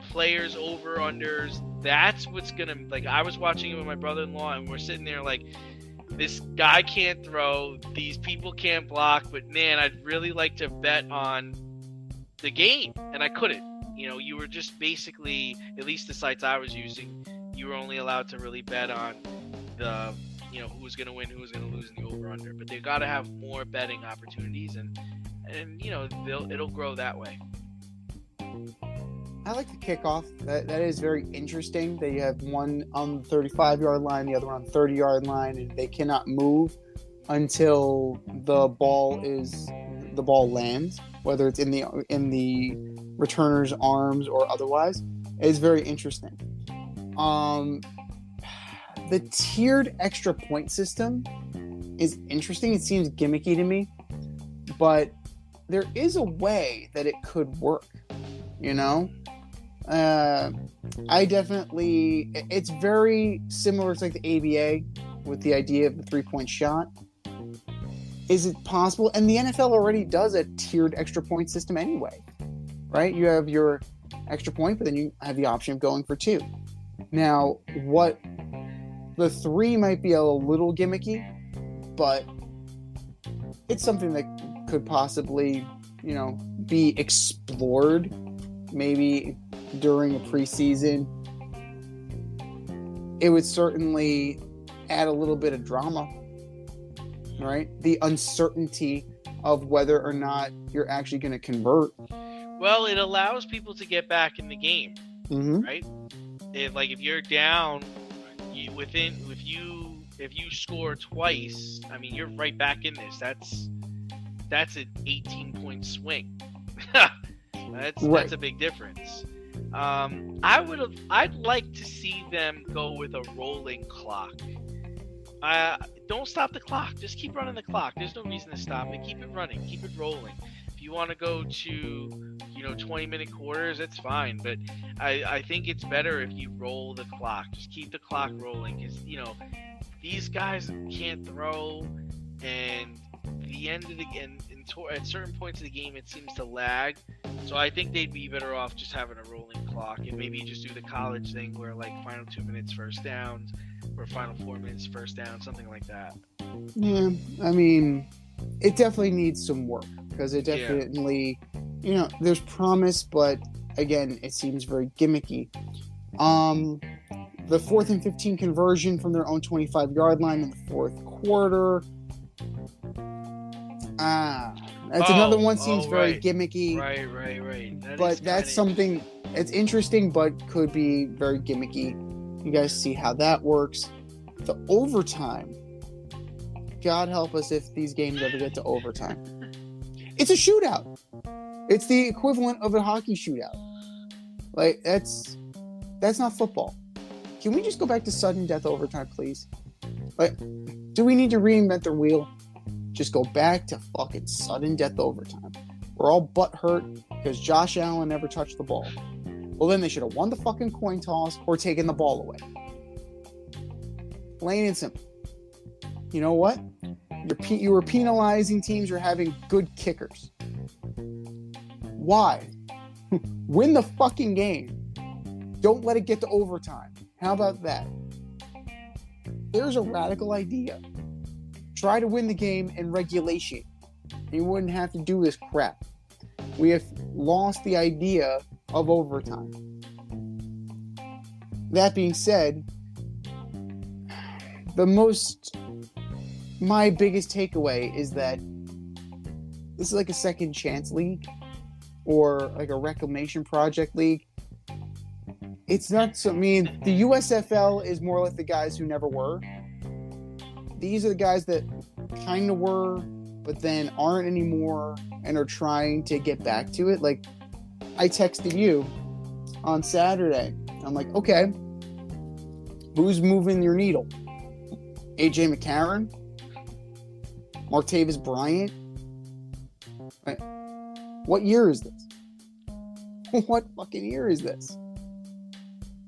players over, unders. That's what's going to, I was watching it with my brother-in-law, and we're sitting there this guy can't throw, these people can't block, but man, I'd really like to bet on the game, and I couldn't. You were just basically, at least the sites I was using, you were only allowed to really bet on the, who was going to win, who was going to lose in the over-under. But they got to have more betting opportunities, and it'll grow that way. I like the kickoff. That is very interesting. That you have one on the 35-yard line, the other on the 30-yard line, and they cannot move until the ball lands, whether it's in the returner's arms or otherwise. It is very interesting. The tiered extra point system is interesting. It seems gimmicky to me, but there is a way that it could work. It's very similar to the ABA with the idea of the 3-point shot. Is it possible? And the NFL already does a tiered extra point system anyway, right? You have your extra point, but then you have the option of going for 2. Now, the 3 might be a little gimmicky, but it's something that could possibly, be explored maybe during a preseason. It would certainly add a little bit of drama, right? The uncertainty of whether or not you're actually going to convert. Well, it allows people to get back in the game, right? If you're down, if you score twice, I mean, you're right back in this. That's an 18-point swing. That's a big difference. I'd like to see them go with a rolling clock. Don't stop the clock. Just keep running the clock. There's no reason to stop it. Keep it running. Keep it rolling. If you want to go to 20-minute quarters, that's fine. But I think it's better if you roll the clock. Just keep the clock rolling, because these guys can't throw, and the end of the game, at certain points of the game, it seems to lag. So I think they'd be better off just having a rolling clock, and maybe just do the college thing where final 2 minutes first downs, or final 4 minutes first down, something like that. Yeah, I mean, it definitely needs some work, because it definitely, there's promise, but again, it seems very gimmicky. The 4th and 15 conversion from their own 25-yard line in the fourth quarter. That's another one seems very gimmicky. Right. That's something, it's interesting, but could be very gimmicky. You guys see how that works. The overtime God help us if these games ever get to overtime. It's a shootout. It's the equivalent of a hockey shootout. Like, that's not football. Can we just go back to sudden death overtime, please? Like, do we need to reinvent the wheel? Just go back to fucking sudden death overtime. We're all butthurt because Josh Allen never touched the ball. Well, then they should have won the fucking coin toss or taken the ball away. Plain and simple. You know what? You were penalizing teams for having good kickers. Why? Win the fucking game. Don't let it get to overtime. How about that? There's a radical idea. Try to win the game in regulation. You wouldn't have to do this crap. We have lost the idea of overtime. That being said, my biggest takeaway is that this is like a second chance league or like a reclamation project league. It's not so, I mean, the USFL is more like the guys who never were. These are the guys that kind of were, but then aren't anymore and are trying to get back to it. Like, I texted you on Saturday. I'm like, okay, who's moving your needle? AJ McCarron? Martavis Bryant? Right. What year is this? What fucking year is this?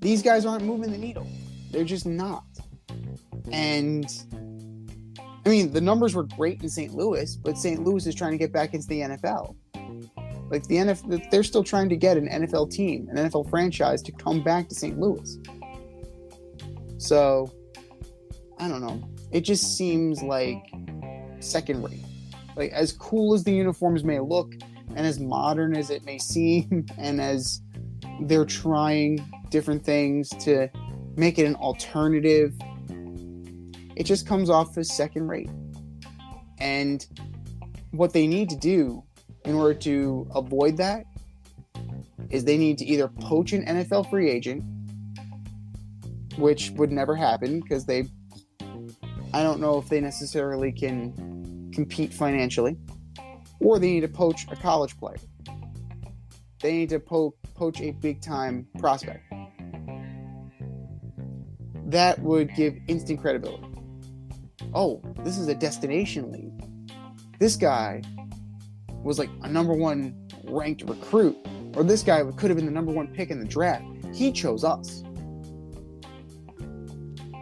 These guys aren't moving the needle. They're just not. And I mean, the numbers were great in St. Louis, but St. Louis is trying to get back into the NFL. Like the NFL, they're still trying to get an NFL team, an NFL franchise to come back to St. Louis. So, I don't know. It just seems like second rate. Like, as cool as the uniforms may look, and as modern as it may seem, and as they're trying different things to make it an alternative, it just comes off as second rate. And what they need to do in order to avoid that is they need to either poach an NFL free agent, which would never happen because I don't know if they necessarily can compete financially, or they need to poach a college player. They need to poach a big-time prospect. That would give instant credibility. Oh, this is a destination league. This guy was like a number one ranked recruit, or this guy could have been the number one pick in the draft. He chose us.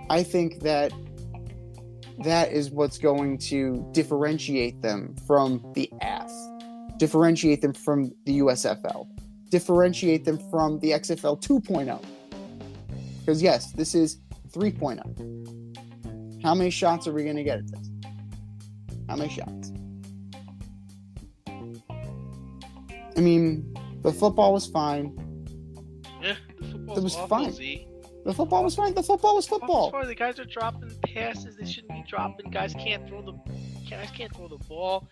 I think that is what's going to differentiate them from the AF, differentiate them from the USFL, differentiate them from the XFL 2.0. Because yes, this is 3.0. How many shots are we going to get at this? How many shots? I mean, the football was fine. Yeah, the football was fine. Z. The football was fine. The football was football. The guys are dropping passes they shouldn't be dropping. Guys can't throw the ball.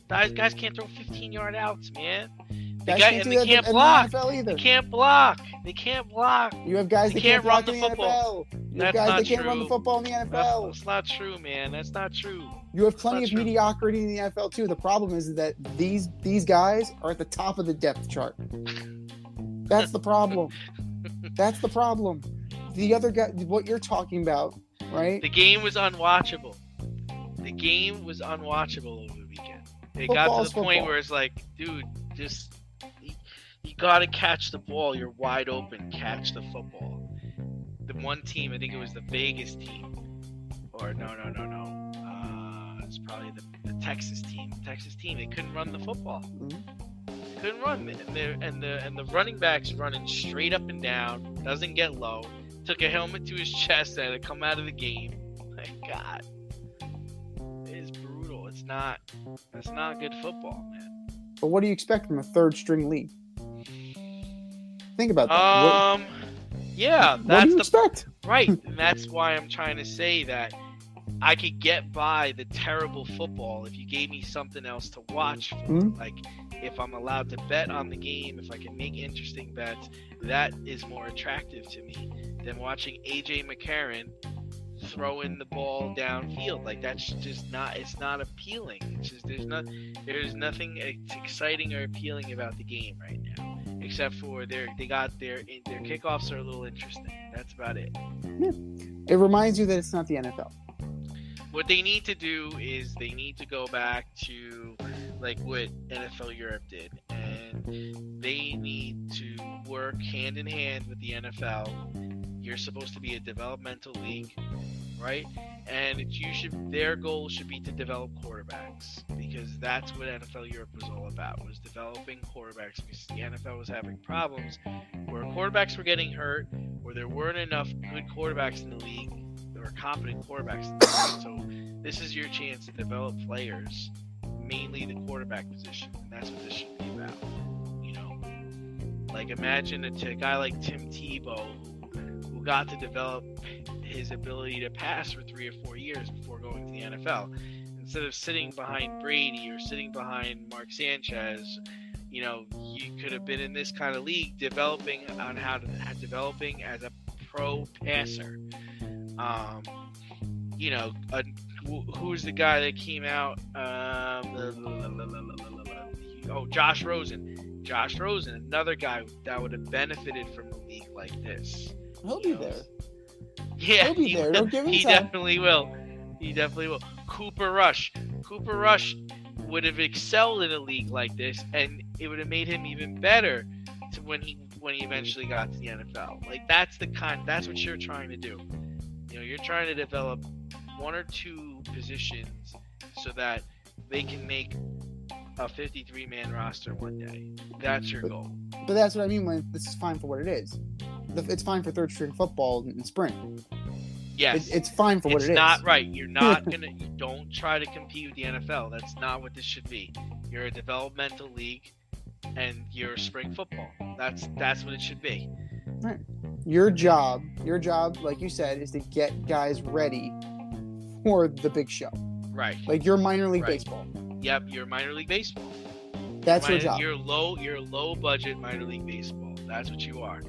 Guys can't throw 15-yard outs, man. They can't block. They can't block. They can't block. You have guys that can't run block the in the football. NFL. You have guys that can't run the football in the NFL. That's not true, man. That's not true. You have plenty of mediocrity in the NFL too. The problem is that these guys are at the top of the depth chart. That's the problem. That's the problem. The other guy, what you're talking about, right? The game was unwatchable. The game was unwatchable over the weekend. It got to the point where it's like, dude, just you gotta catch the ball. You're wide open. Catch the football. The one team, I think it was the Vegas team, or no. It's probably the Texas team. They couldn't run the football. They couldn't run, and the running back's running straight up and down. Doesn't get low. Took a helmet to his chest and had to come out of the game. My God, it is brutal. That's not good football, man. But what do you expect from a third-string league? Think about that. Yeah, what that's do you expect? Right, and that's why I'm trying to say that I could get by the terrible football if you gave me something else to watch for. Mm-hmm. Like, if I'm allowed to bet on the game, if I can make interesting bets, that is more attractive to me than watching AJ McCarron throwing the ball downfield. Like that's just not. It's not appealing. It's just there's nothing exciting or appealing about the game right now, except for their kickoffs are a little interesting. That's about it. Yeah. It reminds you that it's not the NFL. What they need to do is they need to go back to like what NFL Europe did, and they need to work hand in hand with the NFL. You're supposed to be a developmental league, right? And their goal should be to develop quarterbacks, because that's what NFL Europe was all about, was developing quarterbacks, because the NFL was having problems where quarterbacks were getting hurt, or there weren't enough good quarterbacks in the league, or competent quarterbacks in the league. So this is your chance to develop players, mainly the quarterback position, and that's what this should be about. You know, like imagine a guy like Tim Tebow who got to develop his ability to pass for 3 or 4 years before going to the NFL. Instead of sitting behind Brady or sitting behind Mark Sanchez, you know, you could have been in this kind of league developing as a pro passer. You know, who's the guy that came out? Josh Rosen. Josh Rosen, another guy that would have benefited from a league like this. He'll be there. Yeah, He'll be there. Don't give him he time. definitely will. He definitely will. Cooper Rush would have excelled in a league like this, and it would have made him even better to when he eventually got to the NFL. Like that's what you're trying to do. You know, you're trying to develop 1 or 2 positions so that they can make a 53-man roster one day. That's your goal. But that's what I mean when this is fine for what it is. It's fine for third-string football in spring. Yes. It's fine for what it is. It's not right. You're not you don't try to compete with the NFL. That's not what this should be. You're a developmental league, and you're spring football. That's what it should be. Right. Your job, like you said, is to get guys ready for the big show. Right. Like your minor league baseball. Yep, your minor league baseball. That's your job. You're low budget minor league baseball. That's what you are.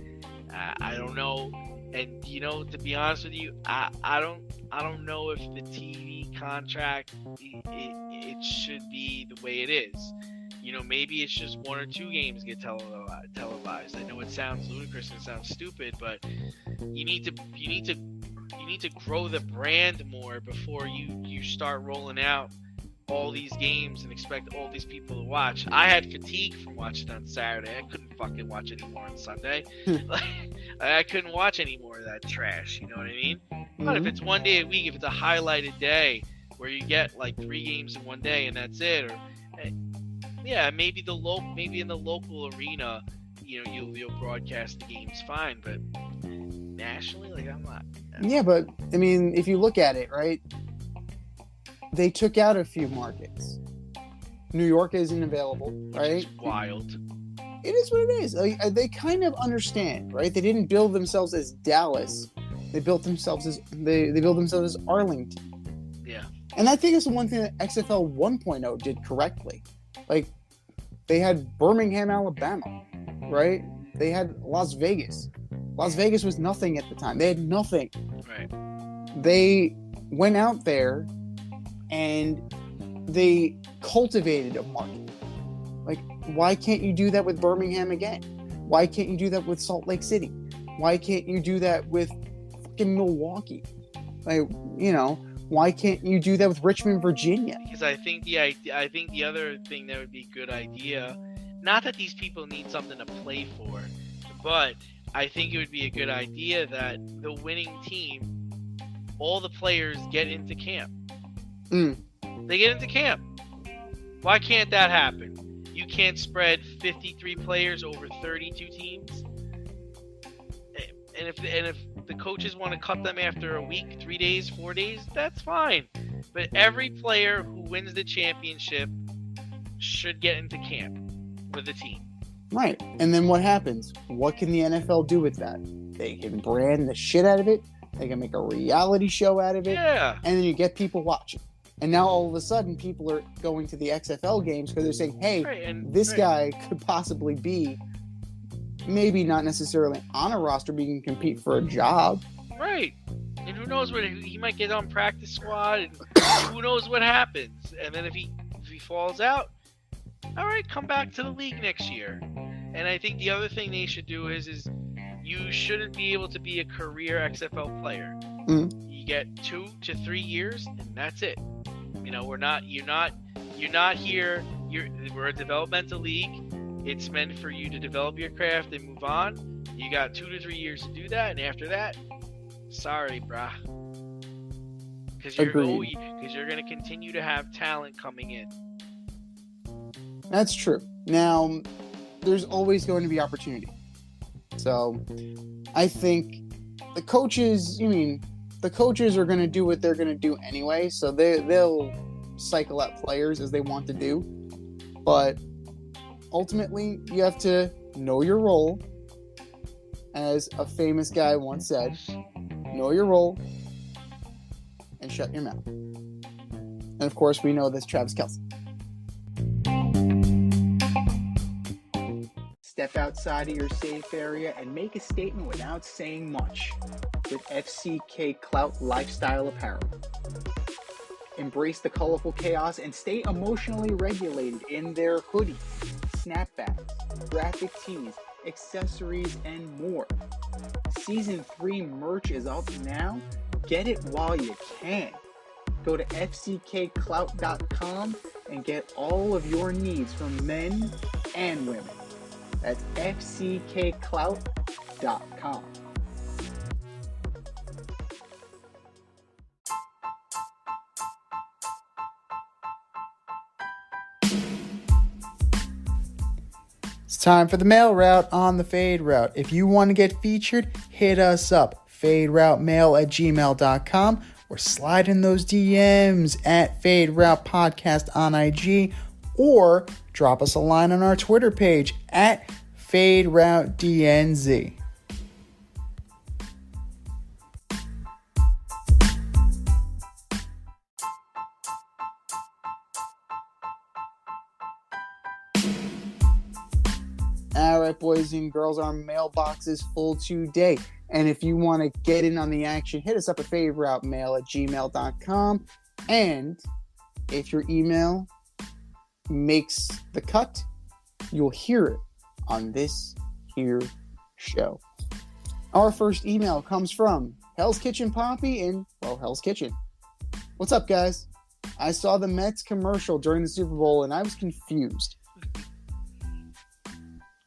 I don't know, and you know, to be honest with you, I don't know if the TV contract it should be the way it is. You know, maybe it's just 1 or 2 games get televised. I know it sounds ludicrous and it sounds stupid, but you need to grow the brand more before you start rolling out all these games and expect all these people to watch. I had fatigue from watching on Saturday. I couldn't fucking watch anymore on Sunday. Like, I couldn't watch any more of that trash. You know what I mean? Mm-hmm. But if it's 1 day a week, if it's a highlighted day where you get like 3 games in 1 day and that's it, or yeah, maybe in the local arena, you know, you'll broadcast the games fine, but nationally, like I'm not. Yeah, but I mean, if you look at it, right? They took out a few markets. New York isn't available, right? Which is wild. It is what it is. They kind of understand, right? They didn't build themselves as Dallas. They built themselves as Arlington. Yeah. And I think it's the one thing that XFL 1.0 did correctly. Like, they had Birmingham, Alabama, right? They had Las Vegas. Las Vegas was nothing at the time. They had nothing. Right. They went out there and they cultivated a market. Like, why can't you do that with Birmingham again? Why can't you do that with Salt Lake City? Why can't you do that with fucking Milwaukee? Like, you know, why can't you do that with Richmond, Virginia? Because I think the other thing that would be a good idea, not that these people need something to play for, but I think it would be a good idea that the winning team, all the players get into camp. They get into camp. Why can't that happen? You can't spread 53 players over 32 teams. And if the coaches want to cut them after a week, 3 days, 4 days, that's fine. But every player who wins the championship should get into camp with the team. Right. And then what happens? What can the NFL do with that? They can brand the shit out of it. They can make a reality show out of it. Yeah. And then you get people watching. And now all of a sudden people are going to the XFL games because they're saying, hey, this guy could possibly be maybe not necessarily on a roster, but he can compete for a job. Right. And who knows what he might get on practice squad, and who knows what happens. And then if he falls out, all right, come back to the league next year. And I think the other thing they should do is you shouldn't be able to be a career XFL player. Mm-hmm. You get 2 to 3 years, and that's it. You're not here. We're a developmental league. It's meant for you to develop your craft and move on. You got 2 to 3 years to do that, and after that, sorry, brah. Because you're going to continue to have talent coming in. That's true. Now, there's always going to be opportunity. So, I think the coaches are going to do what they're going to do anyway. So they'll cycle out players as they want to do. But ultimately, you have to know your role. As a famous guy once said, know your role and shut your mouth. And of course, we know this Travis Kelce. Step outside of your safe area and make a statement without saying much with FCK Clout Lifestyle Apparel. Embrace the colorful chaos and stay emotionally regulated in their hoodies, snapbacks, graphic tees, accessories, and more. Season 3 merch is up now. Get it while you can. Go to fckclout.com and get all of your needs from men and women. That's fckclout.com. It's time for the mail route on the Fade Route. If you want to get featured, hit us up, faderoutemail@gmail.com, or slide in those DMs at Fade Route Podcast on IG, or drop us a line on our Twitter page at Fade Route DNZ. All right, boys and girls, our mailbox is full today. And if you want to get in on the action, hit us up at faderoutemail@gmail.com. And if your email makes the cut, you'll hear it on this here show. Our first email comes from Hell's Kitchen Poppy in, Hell's Kitchen. What's up, guys? I saw the Mets commercial during the Super Bowl and I was confused.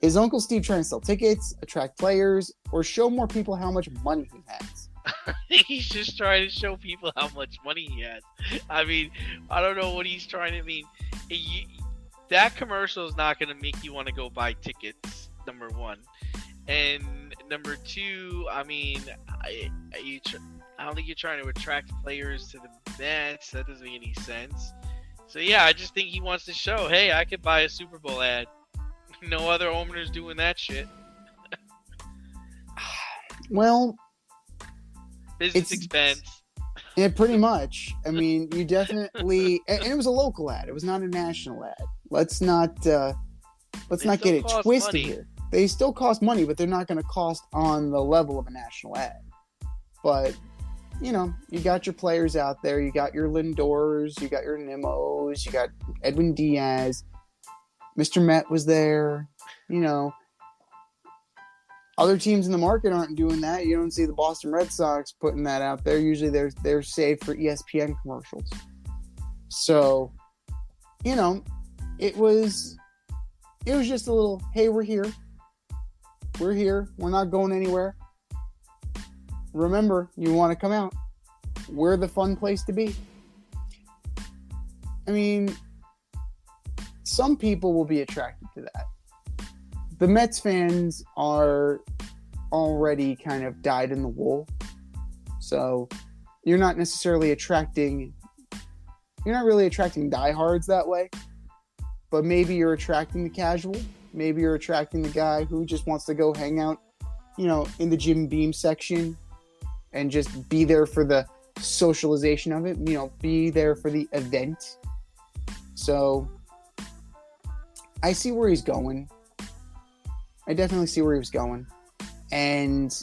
Is Uncle Steve trying to sell tickets, attract players, or show more people how much money he has? He's just trying to show people how much money he has. I mean, I don't know what he's trying to mean. That commercial is not going to make you want to go buy tickets, number one. And number two, I mean, I don't think you're trying to attract players to the Mets. That doesn't make any sense. So, yeah, I just think he wants to show, hey, I could buy a Super Bowl ad. No other owners doing that shit. Well, business expense. Yeah, pretty much. I mean, you definitely, and it was a local ad. It was not a national ad. Let's not get it twisted money here. They still cost money, but they're not going to cost on the level of a national ad. But you know, you got your players out there. You got your Lindors. You got your Nimos. You got Edwin Diaz. Mr. Met was there. You know, other teams in the market aren't doing that. You don't see the Boston Red Sox putting that out there. Usually they're saved for ESPN commercials. So, you know, it was just a little, hey, we're here. We're here. We're not going anywhere. Remember, you want to come out. We're the fun place to be. I mean, some people will be attracted to that. The Mets fans are already kind of dyed in the wool. So you're not really attracting diehards that way. But maybe you're attracting the casual. Maybe you're attracting the guy who just wants to go hang out, you know, in the Jim Beam section and just be there for the socialization of it, you know, be there for the event. So I see where he's going. I definitely see where he was going. And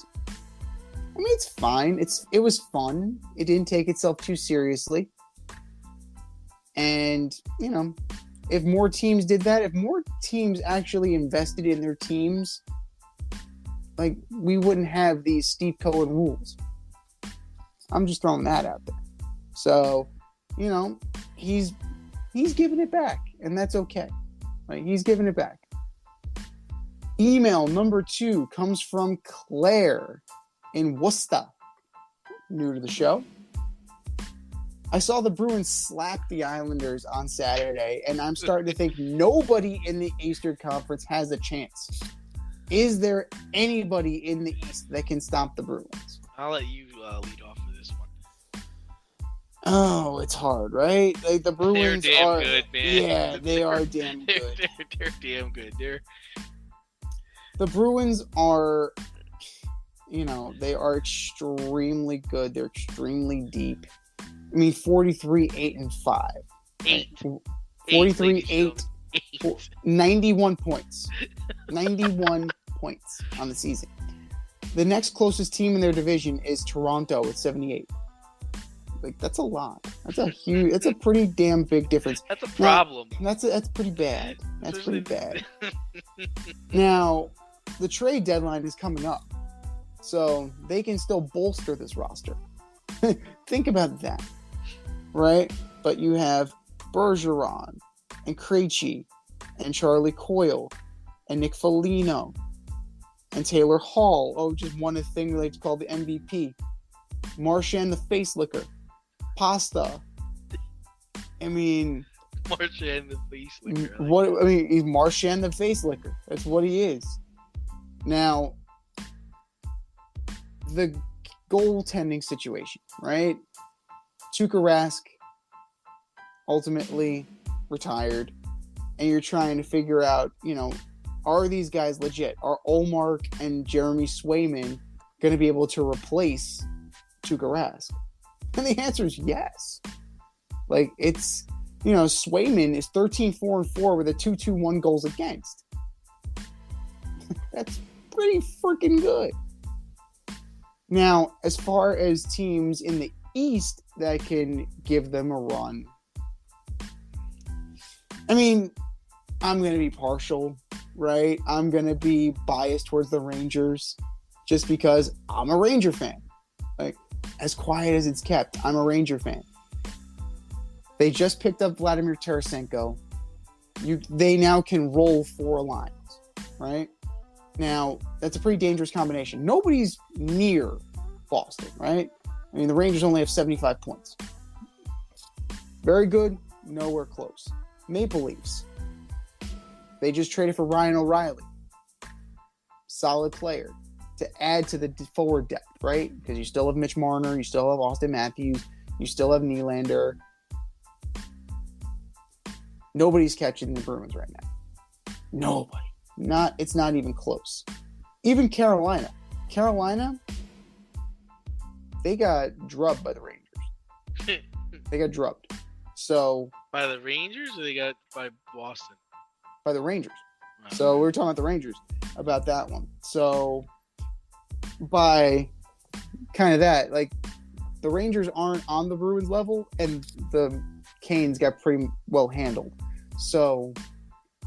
I mean, it's fine. It was fun. It didn't take itself too seriously. And, you know, if more teams did that, if more teams actually invested in their teams, like, we wouldn't have these Steve Cohen rules. I'm just throwing that out there. So, you know, he's giving it back, and that's okay. Like, he's giving it back. Email number 2 comes from Claire in Worcester. New to the show. I saw the Bruins slap the Islanders on Saturday, and I'm starting to think nobody in the Eastern Conference has a chance. Is there anybody in the East that can stop the Bruins? I'll let you lead off for this one. Oh, it's hard, right? Like, the Bruins They're damn are good, man. Yeah, they are damn good. They're damn good. The Bruins are, you know, they are extremely good. They're extremely deep. I mean, 43, 8, and 5. 8. 43, 8. 91 points. 91 points on the season. The next closest team in their division is Toronto with 78. Like, that's a lot. That's a pretty damn big difference. That's a problem. Now, that's pretty bad. That's pretty bad. Now, the trade deadline is coming up, so they can still bolster this roster. Think about that, right? But you have Bergeron and Krejci and Charlie Coyle and Nick Foligno and Taylor Hall. Oh, just won a thing they like to call the MVP. Marchand the face licker. Pasta. I mean, Marchand the face licker. He's Marchand the face licker. That's what he is. Now, the goaltending situation, right? Tuukka Rask ultimately retired, and you're trying to figure out, you know, are these guys legit? Are Olmark and Jeremy Swayman going to be able to replace Tuukka Rask? And the answer is yes. Like, it's, you know, Swayman is 13-4-4 with a 2.21 goals against. That's pretty freaking good. Now, as far as teams in the East that can give them a run, I mean, I'm going to be partial, right? I'm going to be biased towards the Rangers just because I'm a Ranger fan. Like, as quiet as it's kept, I'm a Ranger fan. They just picked up Vladimir Tarasenko. They now can roll 4 lines, right? Now, that's a pretty dangerous combination. Nobody's near Boston, right? I mean, the Rangers only have 75 points. Very good, nowhere close. Maple Leafs. They just traded for Ryan O'Reilly. Solid player to add to the forward depth, right? Because you still have Mitch Marner, you still have Austin Matthews, you still have Nylander. Nobody's catching the Bruins right now. Nobody. It's not even close. Even Carolina. They got drubbed by the Rangers. They got drubbed. So by the Rangers, or they got by Boston? By the Rangers. So we were talking about the Rangers about that one. So by kind of that, like, the Rangers aren't on the Bruins level, and the Canes got pretty well handled. So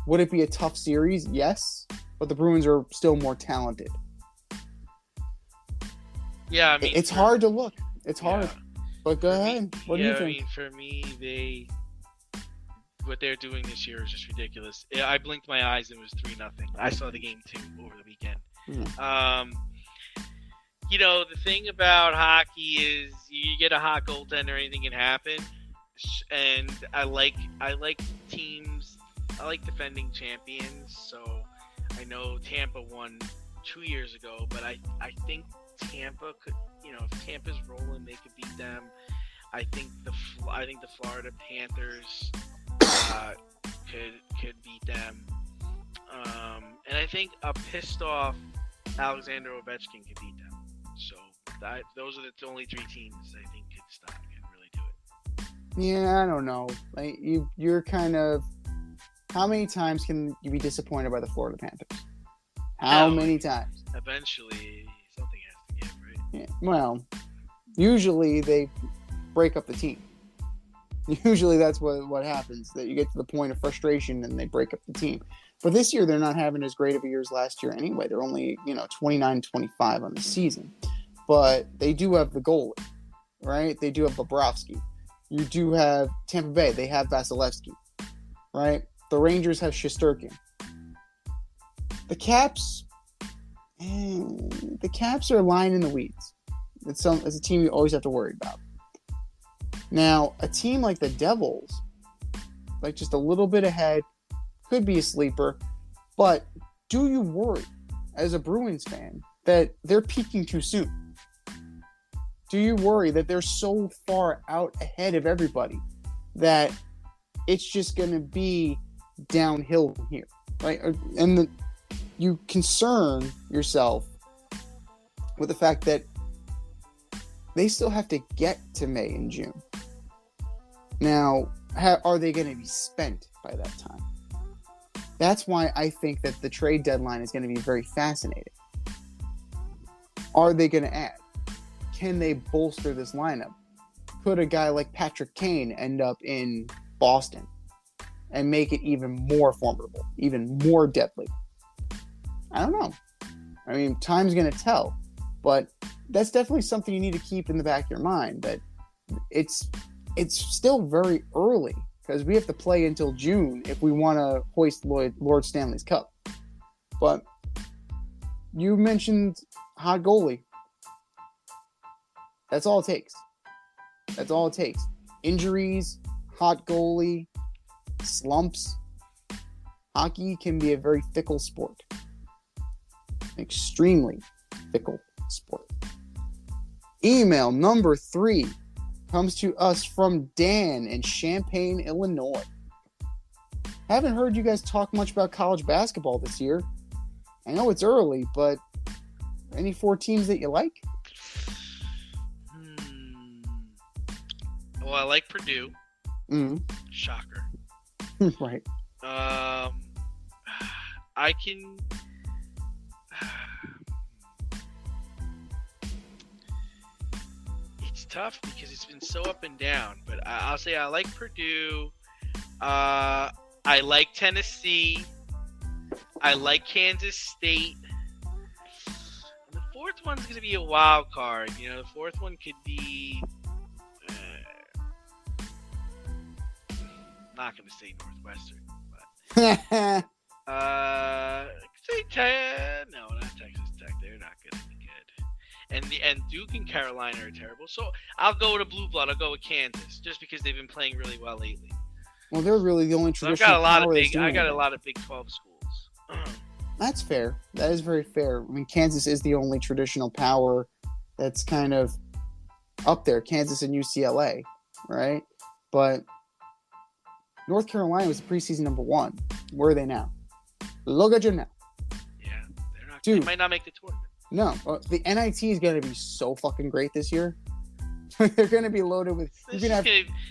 would it be a tough series? Yes, but the Bruins are still more talented. Yeah, I mean, it's hard to look. It's hard. Yeah. But go ahead. What do you think? I mean, for me, what they're doing this year is just ridiculous. I blinked my eyes and it was 3-0. I saw the game too over the weekend. Mm. You know, the thing about hockey is you get a hot goaltender, anything can happen. And I like teams. I like defending champions. So I know Tampa won 2 years ago, but I think Tampa could, you know, if Tampa's rolling, they could beat them. I think the Florida Panthers could beat them. And I think a pissed off Alexander Ovechkin could beat them. So those are the only 3 teams I think could stop and really do it. Yeah, I don't know. Like, you're kind of. How many times can you be disappointed by the Florida Panthers? How many times? Eventually, something has to give, right? Yeah, well, usually they break up the team. Usually that's what happens, that you get to the point of frustration and they break up the team. But this year they're not having as great of a year as last year anyway. They're only 29-25 on the season. But they do have the goalie, right? They do have Bobrovsky. You do have Tampa Bay. They have Vasilevsky, right? The Rangers have Shesterkin. The Caps are lying in the weeds. It's a team you always have to worry about. Now, a team like the Devils, like just a little bit ahead, could be a sleeper, but do you worry as a Bruins fan that they're peaking too soon? Do you worry that they're so far out ahead of everybody that it's just going to be downhill from here, right? And you concern yourself with the fact that they still have to get to May and June. Now, are they going to be spent by that time? That's why I think that the trade deadline is going to be very fascinating. Are they going to add? Can they bolster this lineup? Could a guy like Patrick Kane end up in Boston and make it even more formidable, even more deadly? I don't know. I mean, time's going to tell. But that's definitely something you need to keep in the back of your mind, that it's still very early because we have to play until June if we want to hoist Lord Stanley's Cup. But you mentioned hot goalie. That's all it takes. That's all it takes. Injuries, hot goalie, slumps. Hockey can be a very fickle sport. Extremely fickle sport. Email number 3 comes to us from Dan in Champaign, Illinois. Haven't heard you guys talk much about college basketball this year. I know it's early, but any 4 teams that you like? Well, I like Purdue. Mm-hmm. Shocker. Right. I can... It's tough because it's been so up and down, but I'll say I like Purdue. I like Tennessee. I like Kansas State. And the 4th one's going to be a wild card. You know, the 4th one could be... not going to say Northwestern, but say no, not Texas Tech. They're not going to be good. And Duke and Carolina are terrible. So I'll go with a blue blood. I'll go with Kansas, just because they've been playing really well lately. Well, they're really the only traditional. So I got a lot of Big 12 schools. That's fair. That is very fair. I mean, Kansas is the only traditional power that's kind of up there. Kansas and UCLA, right? But North Carolina was the preseason number 1. Where are they now? Look at you now. Yeah, they're not. Dude, they might not make the tournament. No, the NIT is going to be so fucking great this year. They're going to be loaded with.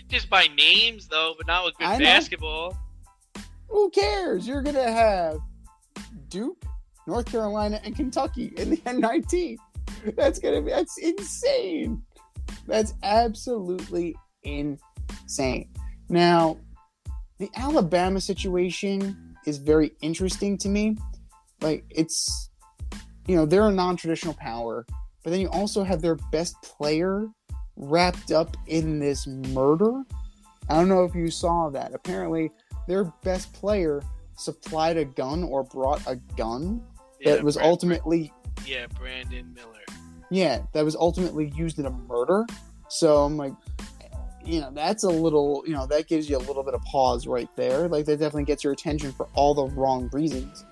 Just by names, though, but not with good basketball. Who cares? You're going to have Duke, North Carolina, and Kentucky in the NIT. That's insane. That's absolutely insane. Now, the Alabama situation is very interesting to me. Like, it's, they're a non-traditional power, but then you also have their best player wrapped up in this murder. I don't know if you saw that. Apparently, their best player supplied a gun or brought a gun that was ultimately... Yeah, Brandon Miller. Yeah, that was ultimately used in a murder. So I'm like, that's a little, that gives you a little bit of pause right there. Like, that definitely gets your attention for all the wrong reasons.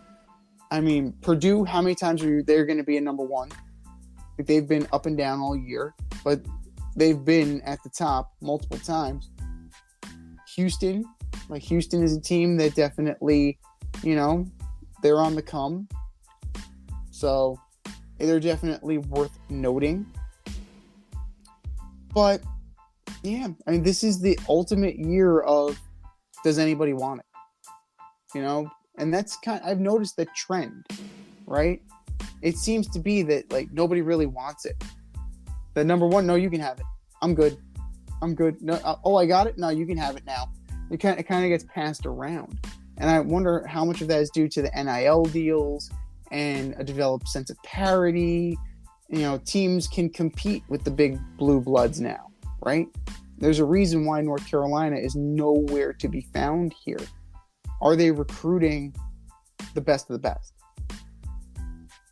I mean, Purdue, how many times they're going to be a number 1? Like, they've been up and down all year, but they've been at the top multiple times. Houston is a team that definitely, they're on the come. So they're definitely worth noting. But yeah, I mean, this is the ultimate year of, does anybody want it? And that's I've noticed the trend, right? It seems to be that, like, nobody really wants it. The number one, no, you can have it. I'm good. No, I got it. No, you can have it now. It kind of gets passed around, and I wonder how much of that is due to the NIL deals and a developed sense of parity. Teams can compete with the big blue bloods now, right? There's a reason why North Carolina is nowhere to be found here. Are they recruiting the best of the best?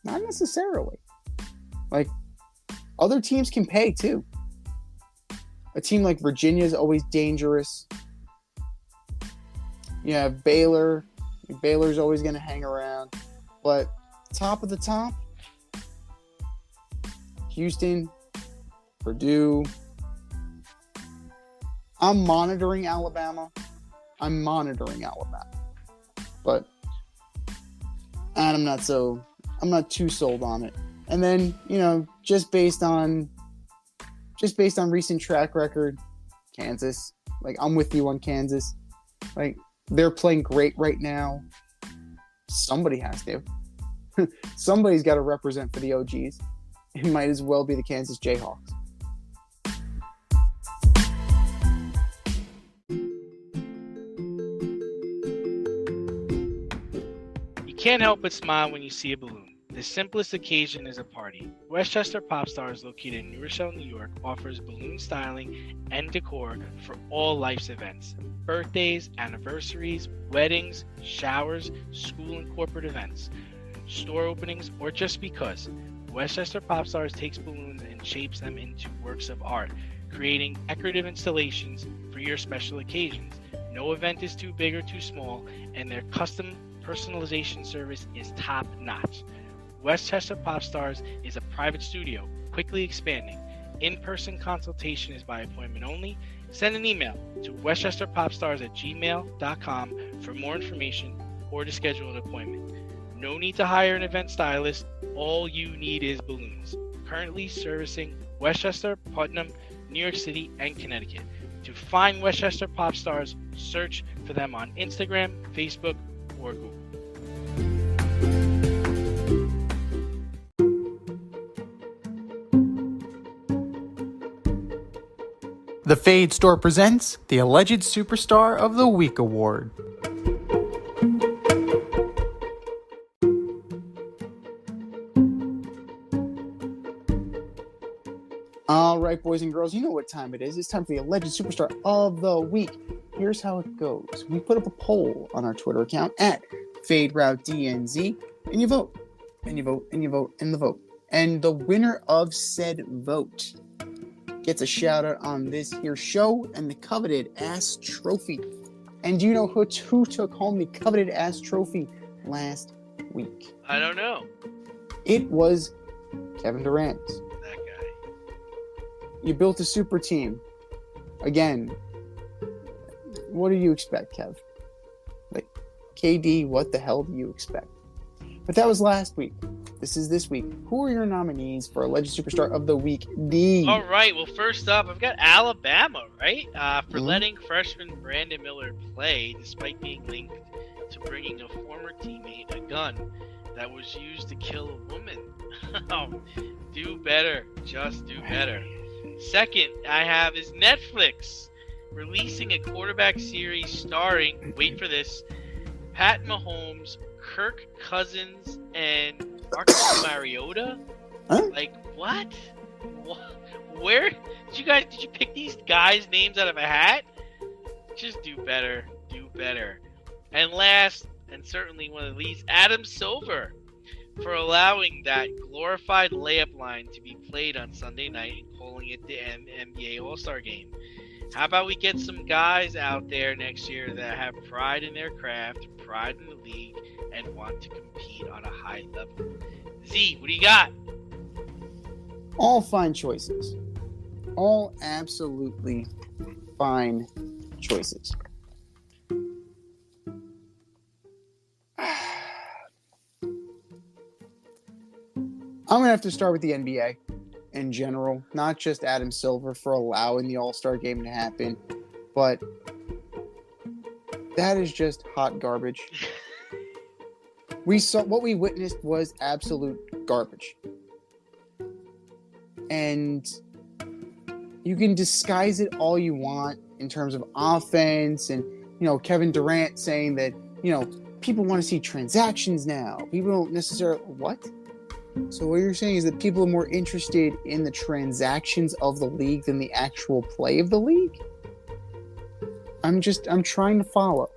Not necessarily. Like, other teams can pay too. A team like Virginia is always dangerous. You have Baylor. Baylor's always going to hang around. But top of the top, Houston, Purdue. I'm monitoring Alabama. But I'm not too sold on it. And then, just based on recent track record, Kansas. Like, I'm with you on Kansas. Like, they're playing great right now. Somebody has to. Somebody's got to represent for the OGs. It might as well be the Kansas Jayhawks. You can't help but smile when you see a balloon. The simplest occasion is a party. Westchester Pop Stars, located in New Rochelle, New York, offers balloon styling and decor for all life's events. Birthdays, anniversaries, weddings, showers, school and corporate events, store openings, or just because. Westchester Pop Stars takes balloons and shapes them into works of art, creating decorative installations for your special occasions. No event is too big or too small, and their custom personalization service is top-notch. Westchester Pop Stars is a private studio, quickly expanding. In-person consultation is by appointment only. Send an email to westchesterpopstars@gmail.com for more information or to schedule an appointment. No need to hire an event stylist. All you need is balloons. Currently servicing Westchester, Putnam, New York City, and Connecticut. To find Westchester Pop Stars, search for them on Instagram, Facebook, or Google. The Fade Store presents the Alleged Superstar of the Week Award. All right, boys and girls, you know what time it is. It's time for the Alleged Superstar of the Week. Here's how it goes. We put up a poll on our Twitter account at FadeRouteDNZ, and you vote, and you vote, and you vote, and the vote. And the winner of said vote gets a shout out on this here show and the coveted ass trophy. And do you know who took home the coveted ass trophy last week? I don't know. It was Kevin Durant. That guy. You built a super team. Again, what do you expect, Kev? Like, KD, what the hell do you expect? But that was last week. This is this week. Who are your nominees for Alleged Superstar of the Week, D? All right. Well, first up, I've got Alabama, right? For letting freshman Brandon Miller play despite being linked to bringing a former teammate a gun that was used to kill a woman. Do better. Just do better. Second, I have is Netflix releasing a quarterback series starring, wait for this, Pat Mahomes, Kirk Cousins, and Marcus Mariota? Huh? Like, what? Where did you pick these guys' names out of a hat? Just do better. Do better. And last, and certainly one of the least, Adam Silver for allowing that glorified layup line to be played on Sunday night and calling it the NBA All-Star Game. How about we get some guys out there next year that have pride in their craft, pride in the league, and want to compete on a high level? Z, what do you got? All fine choices. All absolutely fine choices. I'm going to have to start with the NBA in general, not just Adam Silver for allowing the All-Star game to happen, but that is just hot garbage. What we witnessed was absolute garbage. And you can disguise it all you want in terms of offense and, Kevin Durant saying that, people want to see transactions now. People don't necessarily... What? So what you're saying is that people are more interested in the transactions of the league than the actual play of the league? I'm trying to follow.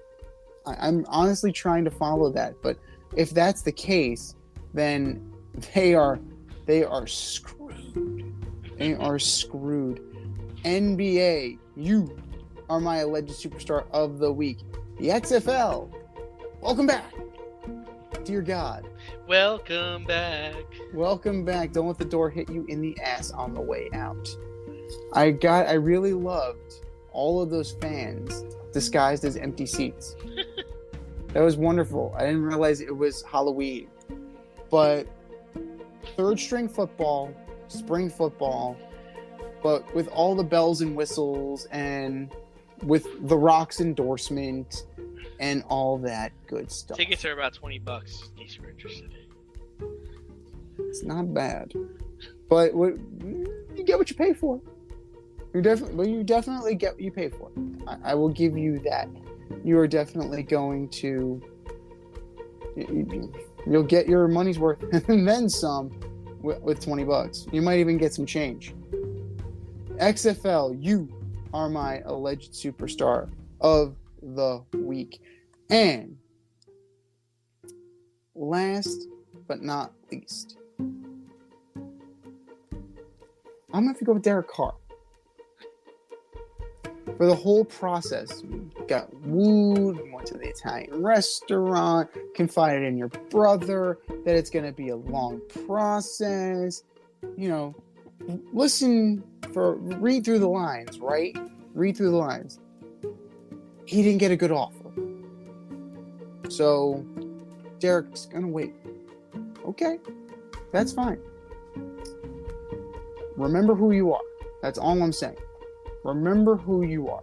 I'm honestly trying to follow that. But if that's the case, then they are screwed. They are screwed. NBA, you are my alleged superstar of the week. The XFL, welcome back. Dear God. Welcome back. Welcome back. Don't let the door hit you in the ass on the way out. I really loved all of those fans disguised as empty seats. That was wonderful. I didn't realize it was Halloween. But third string football, spring football, but with all the bells and whistles and with The Rock's endorsement and all that good stuff. Tickets are about $20 in case you're interested. It's not bad. But you get what you pay for. You definitely get what you pay for. I will give you that. You are definitely going to... You'll get your money's worth and then some with $20. You might even get some change. XFL, you are my alleged superstar of the week. And last but not least, I'm going to have to go with Derek Carr. For the whole process, you got wooed, went to the Italian restaurant, confided in your brother that it's going to be a long process. Read through the lines, right? Read through the lines. He didn't get a good offer. So, Derek's going to wait. Okay, that's fine. Remember who you are. That's all I'm saying. Remember who you are.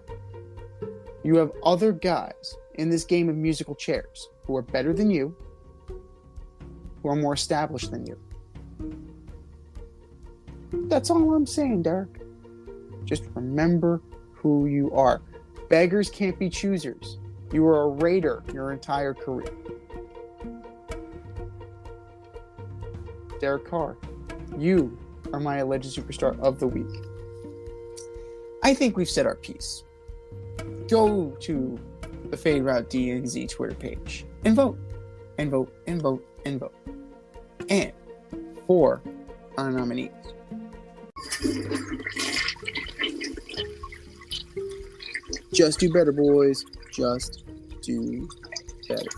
You have other guys in this game of musical chairs who are better than you, who are more established than you. That's all I'm saying, Derek. Just remember who you are. Beggars can't be choosers. You were a Raider your entire career. Derek Carr, you are my alleged superstar of the week. I think we've said our piece. Go to the Fade Route DNZ Twitter page and vote. And vote, and vote, and vote. And for our nominees. Just do better, boys. Just do better.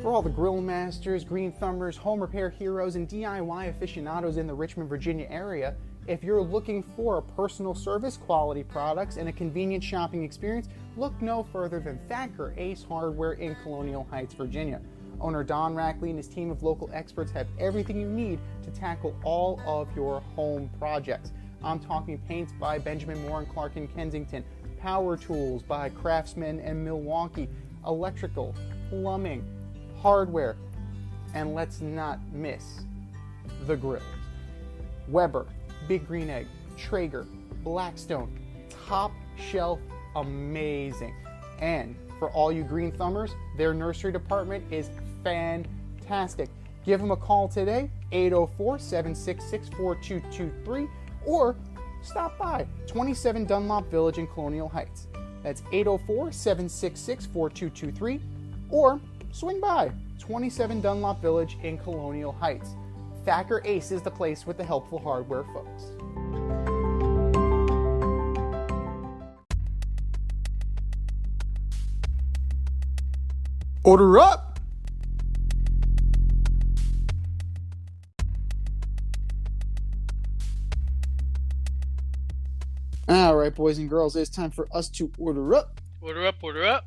For all the grill masters, green thumbers, home repair heroes, and DIY aficionados in the Richmond, Virginia area, if you're looking for a personal service, quality products, and a convenient shopping experience, look no further than Thacker Ace Hardware in Colonial Heights, Virginia. Owner Don Rackley and his team of local experts have everything you need to tackle all of your home projects. I'm talking paints by Benjamin Moore and Clark in Kensington, power tools by Craftsman and Milwaukee, electrical, plumbing, hardware, and let's not miss the grills. Weber, Big Green Egg, Traeger, Blackstone, top shelf, amazing. And for all you green thumbers, their nursery department is fantastic. Give them a call today, 804-766-4223, or stop by 27 Dunlop Village in Colonial Heights. That's 804-766-4223, or swing by 27 Dunlop Village in Colonial Heights. Thacker Ace is the place with the helpful hardware folks. Order up! All right, boys and girls, it's time for us to order up. Order up, order up.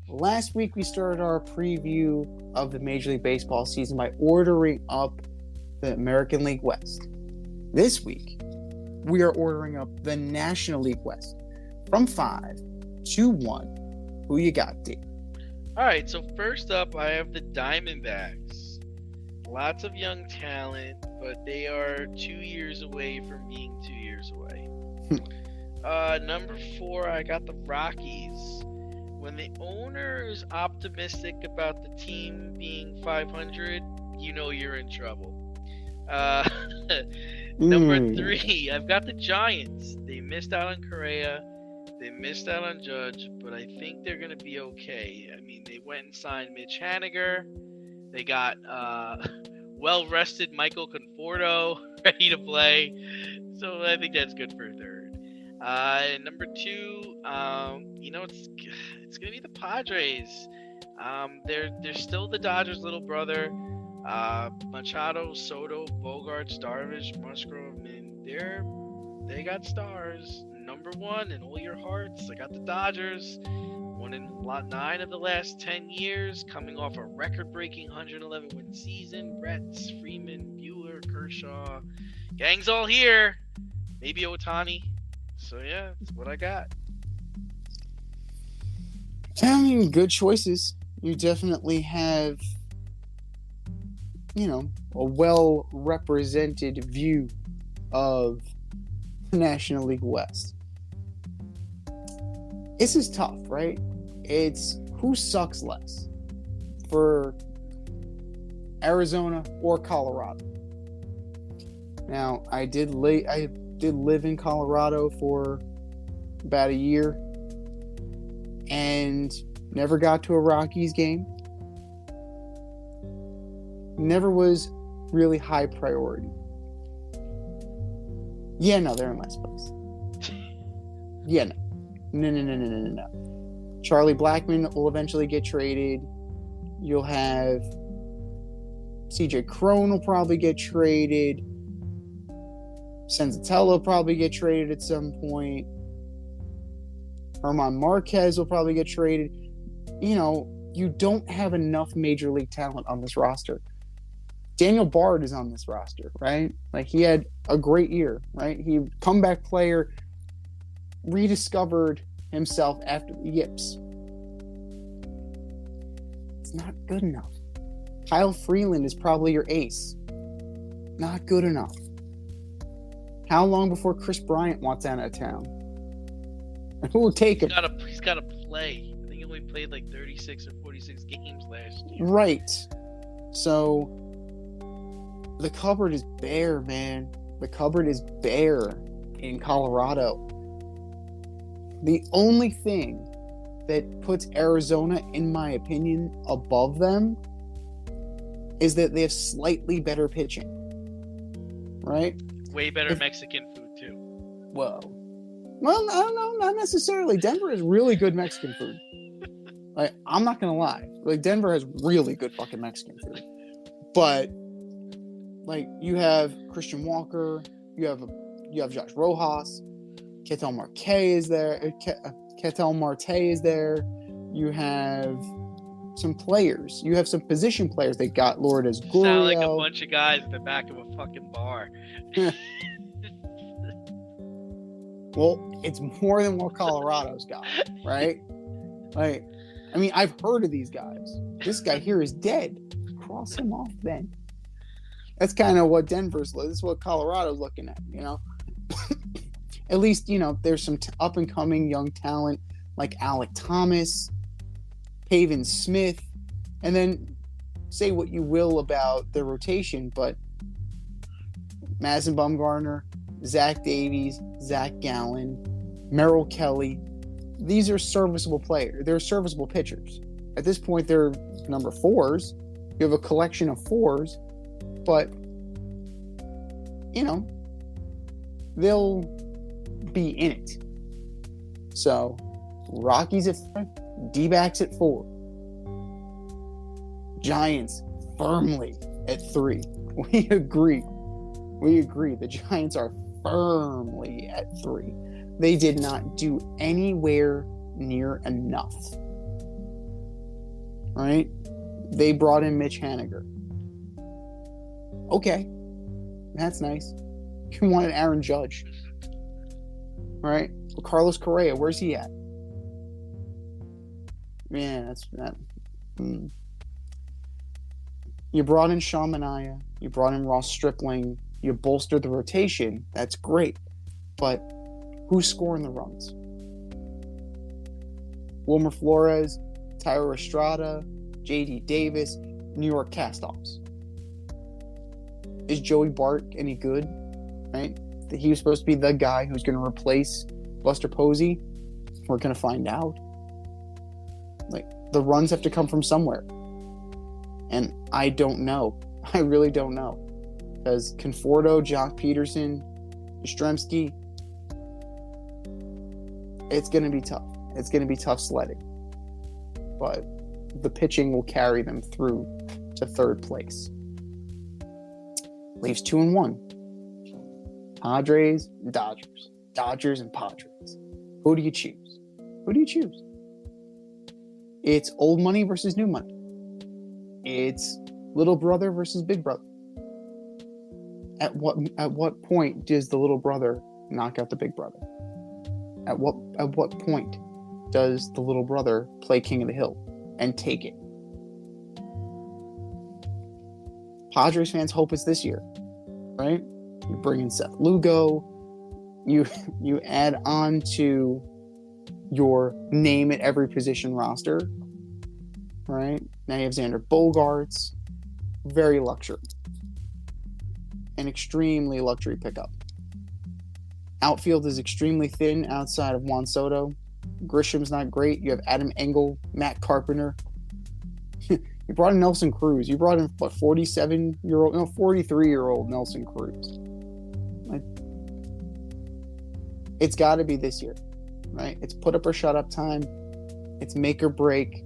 Last week, we started our preview of the Major League Baseball season by ordering up the American League West. This week, we are ordering up the National League West. from 5 to 1. Who you got, D? All right, so first up, I have the Diamondbacks. Lots of young talent, but they are 2 years away from being 2 years away. Number 4, I got the Rockies. When the owner is optimistic about the team being 500, you know you're in trouble. Number 3, I've got the Giants. They missed out on Correa. They missed out on Judge, but I think they're going to be okay. I mean, they went and signed Mitch Haniger. They got well-rested Michael Conforto ready to play. So I think that's good for a third. Number 2, it's going to be the Padres. They're still the Dodgers' little brother. Machado, Soto, Bogarts, Darvish, Musgrove, they got stars. Number 1 in all your hearts, I got the Dodgers. Won in 9 of the last 10 years, coming off a record-breaking 111-win season. Retz, Freeman, Bueller, Kershaw, gang's all here. Maybe Ohtani. So yeah, that's what I got. I mean, good choices. You definitely have, a well-represented view of the National League West. This is tough, right? It's who sucks less for Arizona or Colorado. Now, I did live in Colorado for about a year and never got to a Rockies game. Never was really high priority. Yeah, no, they're in last place. Yeah, no. No. Charlie Blackmon will eventually get traded. You'll have CJ Cron will probably get traded. Senzatella will probably get traded at some point. Herman Marquez will probably get traded. You don't have enough major league talent on this roster. Daniel Bard is on this roster, right? Like, he had a great year, right? He comeback player, rediscovered himself after the yips. It's not good enough. Kyle Freeland is probably your ace. Not good enough. How long before Chris Bryant wants out of town? And who will take him? He's got to play. I think he only played like 36 or 46 games last year. Right. So the cupboard is bare, man. The cupboard is bare in Colorado. The only thing that puts Arizona, in my opinion, above them is that they have slightly better pitching. Right? Way better Mexican food, too. Well, I don't know. Not necessarily. Denver has really good Mexican food. Like, I'm not going to lie. Like, Denver has really good fucking Mexican food. But, like, you have Christian Walker. You have Josh Rojas. Ketel Marte is there. You have some players. You have some position players. They got Lourdes Gurriel. Sound like a bunch of guys at the back of a fucking bar. Well, it's more than what Colorado's got, right? Like, I mean, I've heard of these guys. This guy here is dead. Cross him off then. That's kind of what this is what Colorado's looking at, At least, there's some up-and-coming young talent like Alec Thomas, Pavin Smith, and then say what you will about the rotation, but Madison Bumgarner, Zach Davies, Zach Gallen, Merrill Kelly, these are serviceable players. They're serviceable pitchers. At this point, they're number 4s. You have a collection of 4s, but, they'll be in it. So, Rockies at 5, D-backs at 4. Giants firmly at 3. We agree. The Giants are firmly at 3. They did not do anywhere near enough. Right? They brought in Mitch Haniger. Okay. That's nice. You wanted Aaron Judge. right? Well, Carlos Correa, where's he at? Yeah, that's that. You brought in Sean Manaea, you brought in Ross Stripling, you bolstered the rotation. That's great, but who's scoring the runs? Wilmer Flores, Tyler Estrada, J.D. Davis, New York castoffs. Is Joey Bart any good? Right? He was supposed to be the guy who's going to replace Buster Posey. We're going to find out. Like, the runs have to come from somewhere. And I don't know. I really don't know. Because Conforto, Jock Peterson, Yastrzemski, it's going to be tough. It's going to be tough sledding. But the pitching will carry them through to third place. Leaves 2-1. Padres, Dodgers. Dodgers and Padres. Who do you choose? Who do you choose? It's old money versus new money. It's little brother versus big brother. At what point does the little brother knock out the big brother? At what point does the little brother play king of the hill and take it? Padres fans hope it's this year, right? You bring in Seth Lugo, you add on to your name at every position roster, right? Now you have Xander Bogaerts, very luxury, an extremely luxury pickup. Outfield is extremely thin outside of Juan Soto. Grisham's not great. You have Adam Engel, Matt Carpenter. You brought in Nelson Cruz. You brought in, 43-year-old Nelson Cruz. Like, it's got to be this year, right? It's put up or shut up time. It's make or break.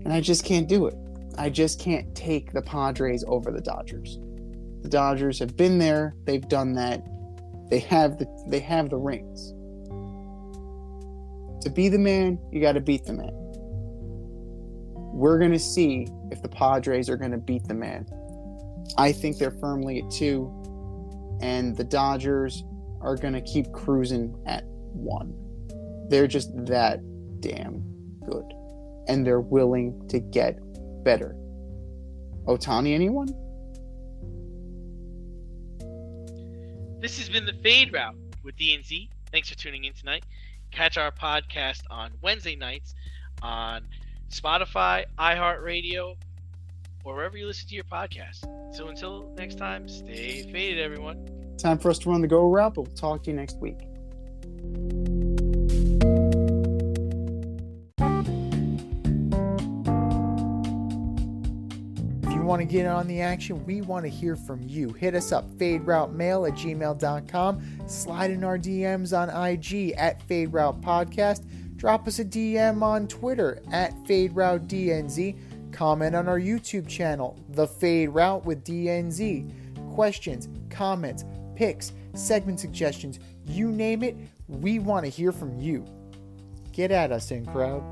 And I just can't do it. I just can't take the Padres over the Dodgers. The Dodgers have been there. They've done that. They have the rings. To be the man, you got to beat the man. We're going to see if the Padres are going to beat the man. I think they're firmly at 2, and the Dodgers are going to keep cruising at 1. They're just that damn good, and they're willing to get better. Ohtani, anyone? This has been the Fade Route with D&Z. Thanks for tuning in tonight. Catch our podcast on Wednesday nights on Spotify, iHeartRadio, or wherever you listen to your podcast. So until next time, stay faded, everyone. Time for us to run the go route, but we'll talk to you next week. If you want to get on the action, we want to hear from you. Hit us up, faderoutemail@gmail.com. Slide in our DMs on IG @FadeRoutePodcast. Drop us a DM on Twitter @FadeRouteDNZ. Comment on our YouTube channel, The Fade Route with DNZ. Questions, comments, picks, segment suggestions, you name it, we want to hear from you. Get at us, in crowd.